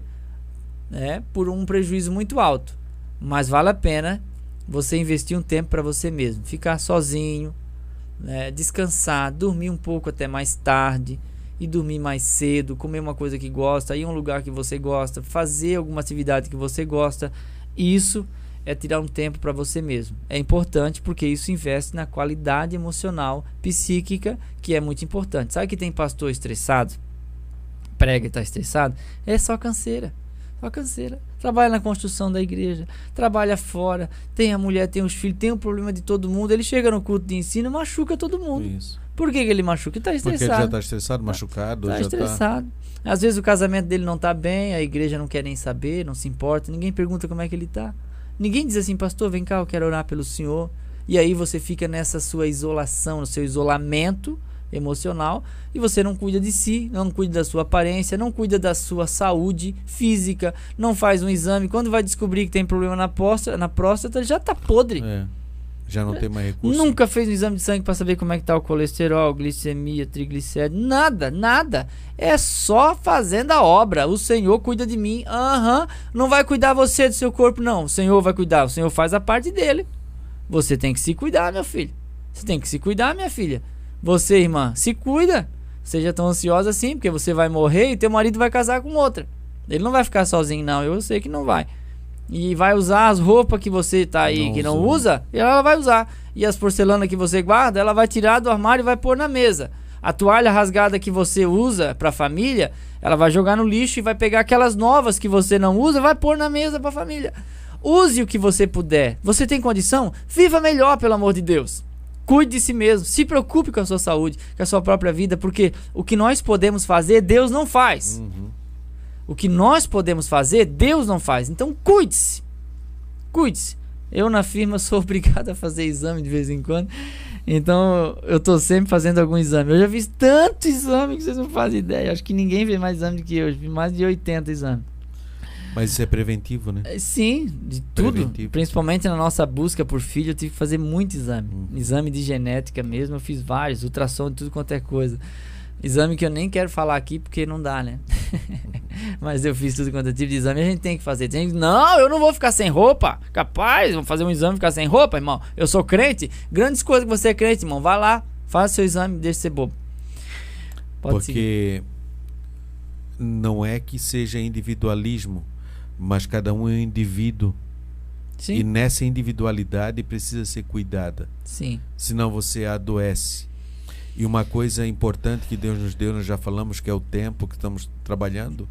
né, por um prejuízo muito alto. Mas vale a pena você investir um tempo para você mesmo. Ficar sozinho, né, descansar, dormir um pouco até mais tarde e dormir mais cedo, comer uma coisa que gosta, ir a um lugar que você gosta, fazer alguma atividade que você gosta. Isso é tirar um tempo para você mesmo. É importante porque isso investe na qualidade emocional, psíquica, que é muito importante. Sabe que tem pastor estressado? Prega e está estressado? É só canseira. Só canseira. Trabalha na construção da igreja, trabalha fora, tem a mulher, tem os filhos, tem o problema de todo mundo. Ele chega no culto de ensino e machuca todo mundo. Isso. Por que ele machuca? Ele está estressado. Porque ele já está estressado, machucado. Está estressado. Às vezes o casamento dele não está bem, a igreja não quer nem saber, não se importa, ninguém pergunta como é que ele está. Ninguém diz assim, pastor, vem cá, eu quero orar pelo senhor. E aí você fica nessa sua isolação, no seu isolamento emocional, e você não cuida de si, não cuida da sua aparência, não cuida da sua saúde física, não faz um exame. Quando vai descobrir que tem problema na próstata, já está podre. Já não tem mais recurso. Nunca fez um exame de sangue para saber como é que está o colesterol, glicemia, triglicéridos, nada. É só fazendo a obra. O Senhor cuida de mim. Não vai cuidar você do seu corpo, não. O Senhor vai cuidar. O Senhor faz a parte dele. Você tem que se cuidar, meu filho. Você tem que se cuidar, minha filha. Você, irmã, se cuida. Seja tão ansiosa assim, porque você vai morrer e teu marido vai casar com outra. Ele não vai ficar sozinho, não. Eu sei que não vai. E vai usar as roupas que você tá aí que não usa, ela vai usar. E as porcelanas que você guarda, ela vai tirar do armário e vai pôr na mesa. A toalha rasgada que você usa pra família, ela vai jogar no lixo e vai pegar aquelas novas que você não usa, vai pôr na mesa pra família. Use o que você puder. Você tem condição? Viva melhor, pelo amor de Deus. Cuide de si mesmo. Se preocupe com a sua saúde, com a sua própria vida, porque o que nós podemos fazer, Deus não faz. O que nós podemos fazer, Deus não faz. Então cuide-se. Cuide-se. Eu na firma sou obrigado a fazer exame de vez em quando. Então eu tô sempre fazendo algum exame. Eu já fiz tanto exame que vocês não fazem ideia. Acho que ninguém fez mais exame do que eu. Eu fiz mais de 80 exames. Mas isso é preventivo, né? Sim, de tudo. Preventivo. Principalmente na nossa busca por filho, eu tive que fazer muito exame. Exame de genética mesmo, eu fiz vários. Ultrassom de tudo quanto é coisa. Exame que eu nem quero falar aqui porque não dá, né? Mas eu fiz tudo quanto tipo de exame, a gente tem que fazer. Não, eu não vou ficar sem roupa. Capaz, vou fazer um exame e ficar sem roupa, irmão. Eu sou crente. Grandes coisas que você é crente, irmão. Vai lá, faça seu exame, deixa de ser bobo. Porque seguir. Não é que seja individualismo, mas cada um é um indivíduo. Sim. E nessa individualidade precisa ser cuidada. Sim. Senão você adoece. E uma coisa importante que Deus nos deu, nós já falamos, que é o tempo que estamos trabalhando,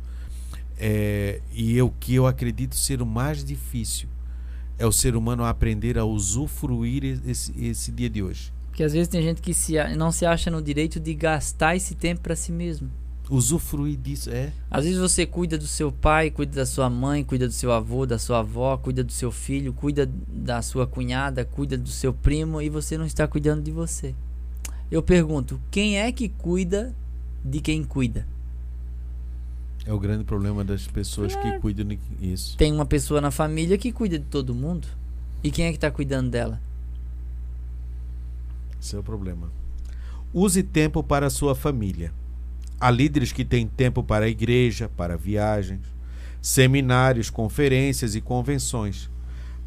que eu acredito ser o mais difícil, é o ser humano aprender a usufruir esse dia de hoje. Porque às vezes tem gente que não se acha no direito de gastar esse tempo para si mesmo. Usufruir disso, Às vezes você cuida do seu pai, cuida da sua mãe, cuida do seu avô, da sua avó, cuida do seu filho, cuida da sua cunhada, cuida do seu primo, e você não está cuidando de você. Eu pergunto, quem é que cuida de quem cuida? É o grande problema das pessoas que cuidam disso. Tem uma pessoa na família que cuida de todo mundo. E quem é que está cuidando dela? Esse é o problema. Use tempo para a sua família. Há líderes que têm tempo para a igreja, para viagens, seminários, conferências e convenções,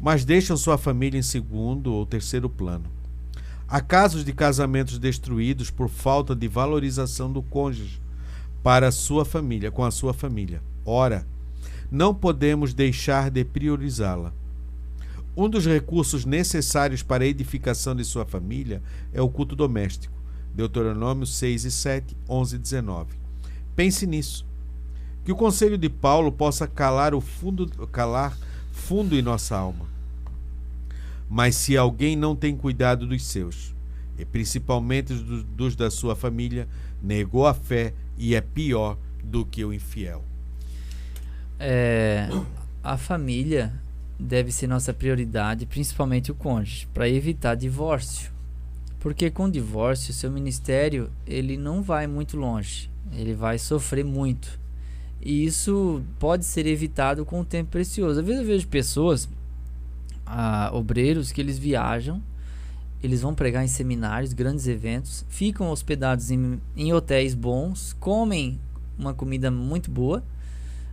mas deixam sua família em segundo ou terceiro plano. Há casos de casamentos destruídos por falta de valorização do cônjuge para a sua família, com a sua família. Ora, não podemos deixar de priorizá-la. Um dos recursos necessários para a edificação de sua família é o culto doméstico. Deuteronômio 6:7, 11:19. Pense nisso. Que o conselho de Paulo possa calar fundo em nossa alma. Mas se alguém não tem cuidado dos seus, e principalmente dos da sua família, negou a fé e é pior do que o infiel. A família deve ser nossa prioridade, principalmente o cônjuge, para evitar divórcio. Porque com divórcio, seu ministério ele não vai muito longe, ele vai sofrer muito. E isso pode ser evitado com o tempo precioso. Às vezes eu vejo pessoas, obreiros, que eles viajam, eles vão pregar em seminários, grandes eventos, ficam hospedados em hotéis bons, comem uma comida muito boa,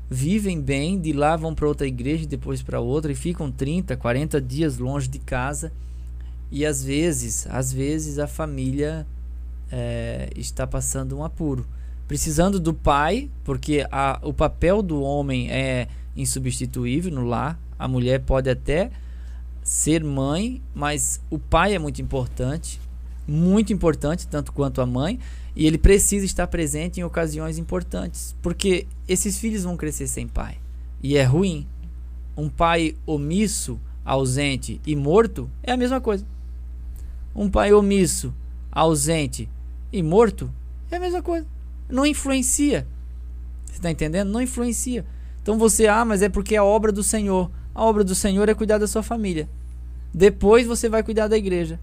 vivem bem, de lá vão para outra igreja, depois para outra, e ficam 30, 40 dias longe de casa. E às vezes a família está passando um apuro, precisando do pai, porque o papel do homem é insubstituível no lar. A mulher pode até ser mãe, mas o pai é muito importante, tanto quanto a mãe, e ele precisa estar presente em ocasiões importantes, porque esses filhos vão crescer sem pai, e é ruim. Um pai omisso, ausente e morto é a mesma coisa. Um pai omisso, ausente e morto é a mesma coisa. Não influencia. Você está entendendo? Não influencia. Então você, mas é porque é a obra do Senhor. A obra do Senhor é cuidar da sua família. Depois você vai cuidar da igreja.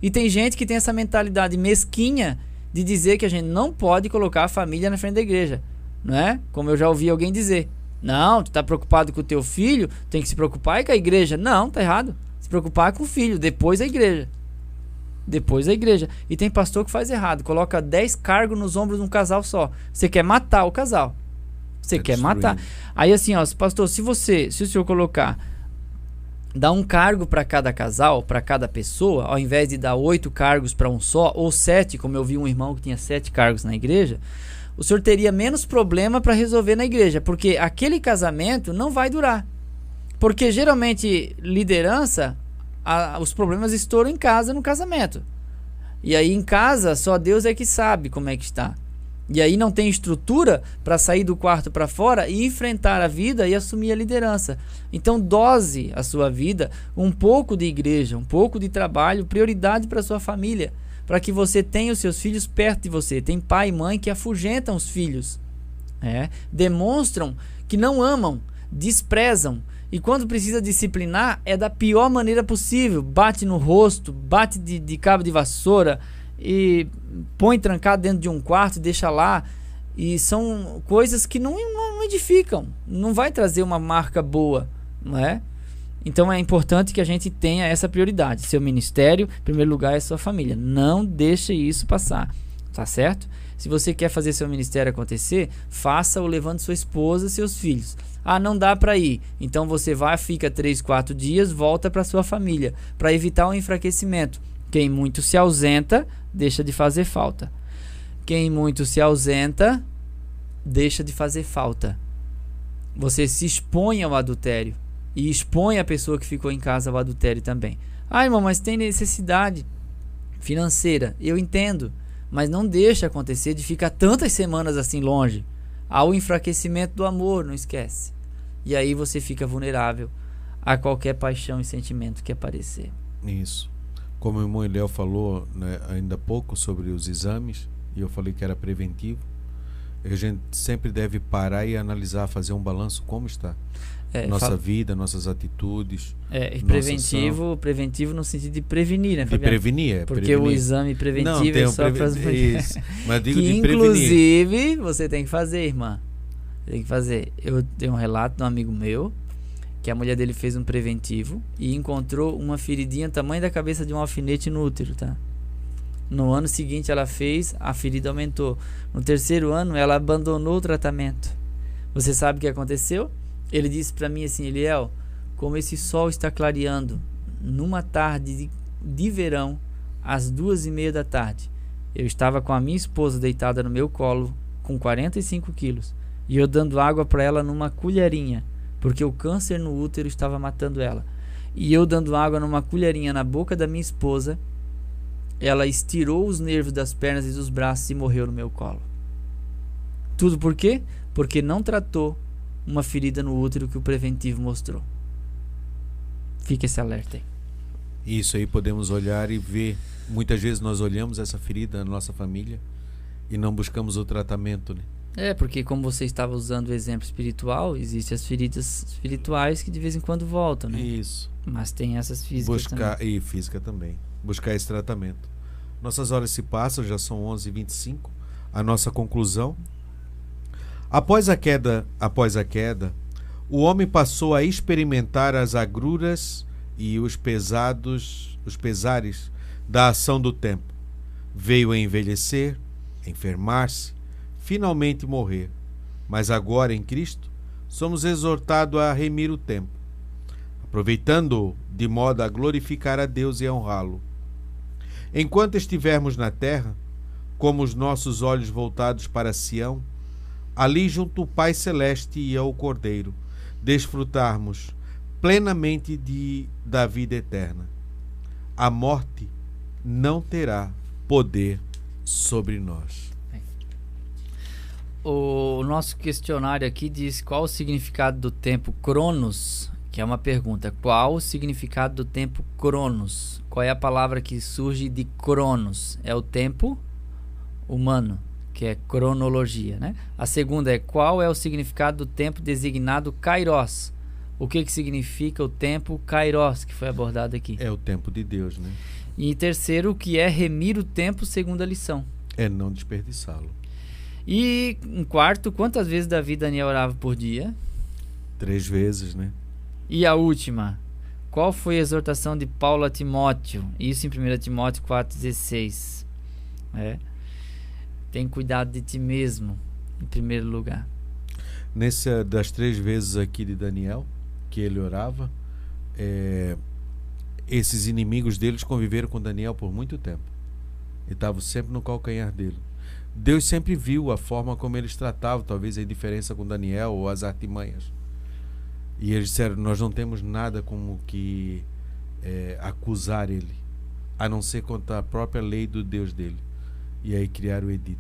E tem gente que tem essa mentalidade mesquinha de dizer que a gente não pode colocar a família na frente da igreja. Não é? Como eu já ouvi alguém dizer. Não, tu está preocupado com o teu filho, tem que se preocupar com a igreja. Não, tá errado. Se preocupar com o filho, depois a igreja. Depois a igreja. E tem pastor que faz errado, coloca 10 cargos nos ombros de um casal só. Você quer matar o casal. Você quer matar. Aí assim, pastor, se o senhor colocar, dá um cargo para cada casal, para cada pessoa, ao invés de dar 8 cargos para um só, ou 7, como eu vi um irmão que tinha 7 cargos na igreja, o senhor teria menos problema para resolver na igreja, porque aquele casamento não vai durar. Porque geralmente liderança, os problemas estouram em casa, no casamento. E aí em casa só Deus é que sabe como é que está. E aí não tem estrutura para sair do quarto para fora e enfrentar a vida e assumir a liderança. Então dose a sua vida, um pouco de igreja, um pouco de trabalho, prioridade para sua família, para que você tenha os seus filhos perto de você. Tem pai e mãe que afugentam os filhos, demonstram que não amam, desprezam. E quando precisa disciplinar, é da pior maneira possível. Bate no rosto, bate de cabo de vassoura e põe trancado dentro de um quarto e deixa lá. E são coisas que não edificam. Não vai trazer uma marca boa, não é? Então é importante que a gente tenha essa prioridade. Seu ministério, em primeiro lugar, é sua família. Não deixe isso passar. tá certo? Se você quer fazer seu ministério acontecer, faça-o levando sua esposa e seus filhos. Ah, não dá para ir. Então você vai, fica 3, 4 dias, volta para sua família, para evitar o enfraquecimento. Quem muito se ausenta, deixa de fazer falta. Quem muito se ausenta, deixa de fazer falta. Você se expõe ao adultério e expõe a pessoa que ficou em casa ao adultério também. Ah, irmão, mas tem necessidade financeira. Eu entendo, mas não deixa acontecer de ficar tantas semanas assim longe. Há o enfraquecimento do amor, não esquece. E aí você fica vulnerável a qualquer paixão e sentimento que aparecer. Isso. Como o irmão Eliel falou, né, ainda há pouco sobre os exames, e eu falei que era preventivo, a gente sempre deve parar e analisar, fazer um balanço como está. Nossa vida, nossas atitudes. Preventivo no sentido de prevenir, né, Fabiano? De prevenir, porque prevenir. O exame preventivo é só para as mulheres. Mas digo que de inclusive prevenir. Você tem que fazer, irmã. Tem que fazer. Eu tenho um relato de um amigo meu que a mulher dele fez um preventivo e encontrou uma feridinha tamanho da cabeça de um alfinete no útero, tá? No ano seguinte ela fez, a ferida aumentou. No terceiro ano ela abandonou o tratamento. Você sabe o que aconteceu? Ele disse para mim assim: Eliel, como esse sol está clareando numa tarde de verão, às 2:30 da tarde, eu estava com a minha esposa deitada no meu colo com 45 quilos e eu dando água para ela numa colherinha, porque o câncer no útero estava matando ela, e eu dando água numa colherinha na boca da minha esposa, ela estirou os nervos das pernas e dos braços e morreu no meu colo. Tudo por quê? Porque não tratou uma ferida no útero que o preventivo mostrou. Fica esse alerta aí. Isso aí podemos olhar e ver. Muitas vezes nós olhamos essa ferida na nossa família e não buscamos o tratamento, né? Porque como você estava usando o exemplo espiritual, existem as feridas espirituais que de vez em quando voltam, né? Isso. Mas tem essas físicas também. E física também. Buscar esse tratamento. Nossas horas se passam, já são 11h25. A nossa conclusão. Após a queda, o homem passou a experimentar as agruras e os pesares da ação do tempo. Veio a envelhecer, enfermar-se, finalmente morrer. Mas agora em Cristo somos exortados a remir o tempo, aproveitando-o de modo a glorificar a Deus e a honrá-lo. Enquanto estivermos na terra, como os nossos olhos voltados para Sião, ali junto ao Pai Celeste e ao Cordeiro, desfrutarmos plenamente da vida eterna. A morte não terá poder sobre nós. O nosso questionário aqui diz: qual o significado do tempo Cronos? Que é uma pergunta. Qual o significado do tempo Cronos? Qual é a palavra que surge de Cronos? É o tempo humano, que é cronologia, né? A segunda é: qual é o significado do tempo designado Kairos? O que significa o tempo Kairos, que foi abordado aqui? É o tempo de Deus, né? E terceiro, o que é remir o tempo segundo a lição? É não desperdiçá-lo. E em quarto, quantas vezes Davi e Daniel oravam por dia? 3 vezes, né? E a última, qual foi a exortação de Paulo a Timóteo? Isso em 1 Timóteo 4,16. Tem cuidado de ti mesmo, em primeiro lugar. Nessa das 3 vezes aqui de Daniel, que ele orava, esses inimigos deles conviveram com Daniel por muito tempo. E estavam sempre no calcanhar dele. Deus sempre viu a forma como eles tratavam, talvez a indiferença com Daniel ou as artimanhas. E eles disseram: nós não temos nada como que acusar ele, a não ser contra a própria lei do Deus dele. E aí criaram o edito.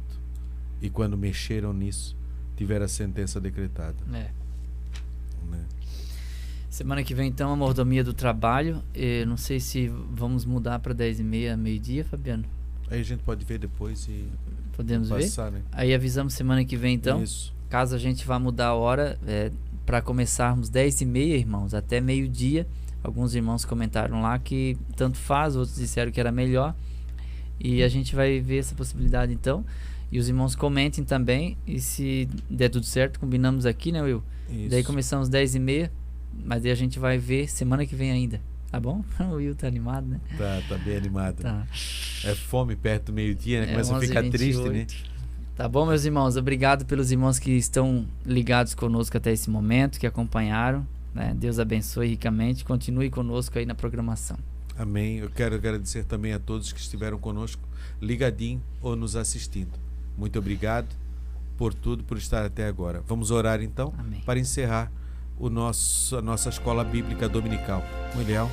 E quando mexeram nisso, tiveram a sentença decretada. Né? Semana que vem, então, a mordomia do trabalho. Não sei se vamos mudar para 10h30, meio-dia, Fabiano. Aí a gente pode ver depois e podemos passar, ver? Né? Aí avisamos semana que vem, então. Isso. Caso a gente vá mudar a hora, para começarmos 10h30, irmãos, até meio-dia. Alguns irmãos comentaram lá que tanto faz, outros disseram que era melhor. E a gente vai ver essa possibilidade, então. E os irmãos comentem também. E se der tudo certo, combinamos aqui, né, Will? Isso. Daí começamos 10h30, mas daí a gente vai ver semana que vem ainda. Tá bom? O Will tá animado, né? Tá bem animado. Tá. É fome perto do meio-dia, né? Começa a ficar 11h28. triste, né? Tá bom, meus irmãos? Obrigado pelos irmãos que estão ligados conosco até esse momento, que acompanharam, né? Deus abençoe ricamente. Continue conosco aí na programação. Amém. Eu quero agradecer também a todos que estiveram conosco, ligadinho ou nos assistindo. Muito obrigado por tudo, por estar até agora. Vamos orar então. Amém. Para encerrar a nossa escola bíblica dominical. William.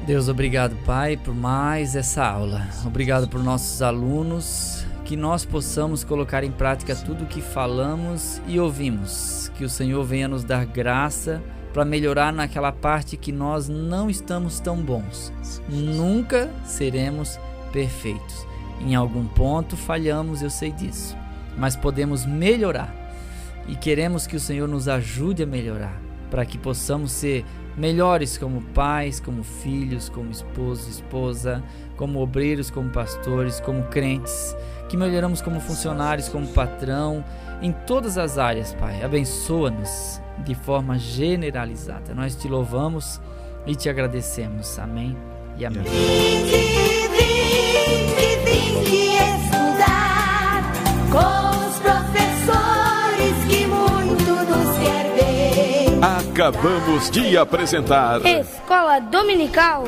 Deus, obrigado, Pai, por mais essa aula. Obrigado por nossos alunos, que nós possamos colocar em prática tudo o que falamos e ouvimos. Que o Senhor venha nos dar graça para melhorar naquela parte que nós não estamos tão bons. Nunca seremos perfeitos. Em algum ponto falhamos, eu sei disso, mas podemos melhorar. E queremos que o Senhor nos ajude a melhorar, para que possamos ser melhores como pais, como filhos, como esposo, esposa, como obreiros, como pastores, como crentes, que melhoramos como funcionários, como patrão, em todas as áreas, Pai. Abençoa-nos de forma generalizada. Nós te louvamos e te agradecemos. Amém e amém. Vinde estudar com os professores que muito nos quer ver. Acabamos de apresentar Escola Dominical.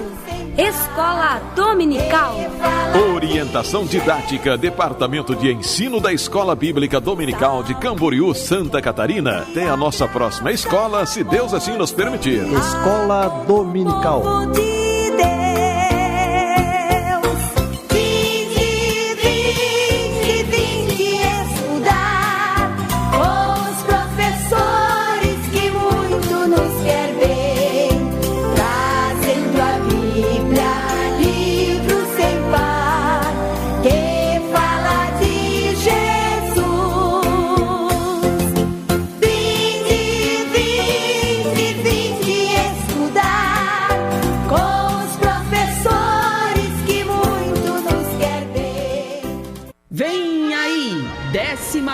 Escola Dominical. Orientação Didática, Departamento de Ensino da Escola Bíblica Dominical de Camboriú, Santa Catarina. Até a nossa próxima escola, se Deus assim nos permitir. Escola Dominical.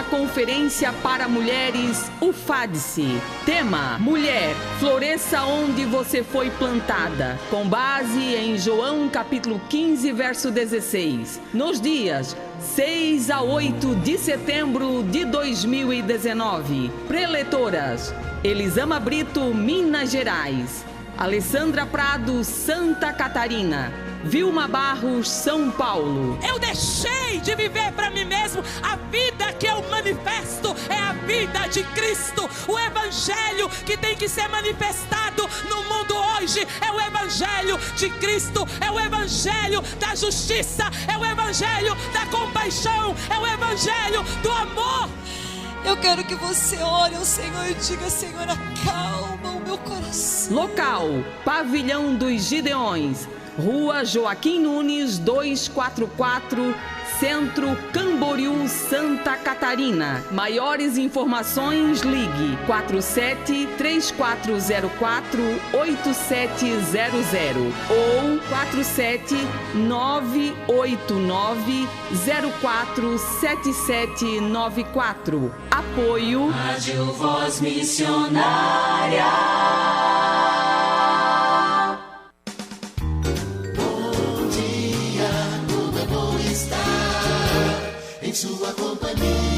Conferência para Mulheres, UFADSE. Tema: Mulher, floresça onde você foi plantada. Com base em João capítulo 15, verso 16. Nos dias 6 a 8 de setembro de 2019. Preletoras: Elisama Brito, Minas Gerais. Alessandra Prado, Santa Catarina. Vilma Barros, São Paulo. Eu deixei de viver para mim mesmo. A vida que eu manifesto é a vida de Cristo. O evangelho que tem que ser manifestado no mundo hoje é o evangelho de Cristo. É o evangelho da justiça. É o evangelho da compaixão. É o evangelho do amor. Eu quero que você ore ao Senhor e diga: Senhor, acalma o meu coração. Local: Pavilhão dos Gideões, Rua Joaquim Nunes 244, Centro, Camboriú, Santa Catarina. Maiores informações, ligue 47-3404-8700 ou 47-989-047794. Apoio Rádio Voz Missionária. Bom dia, como é bom estar em sua companhia.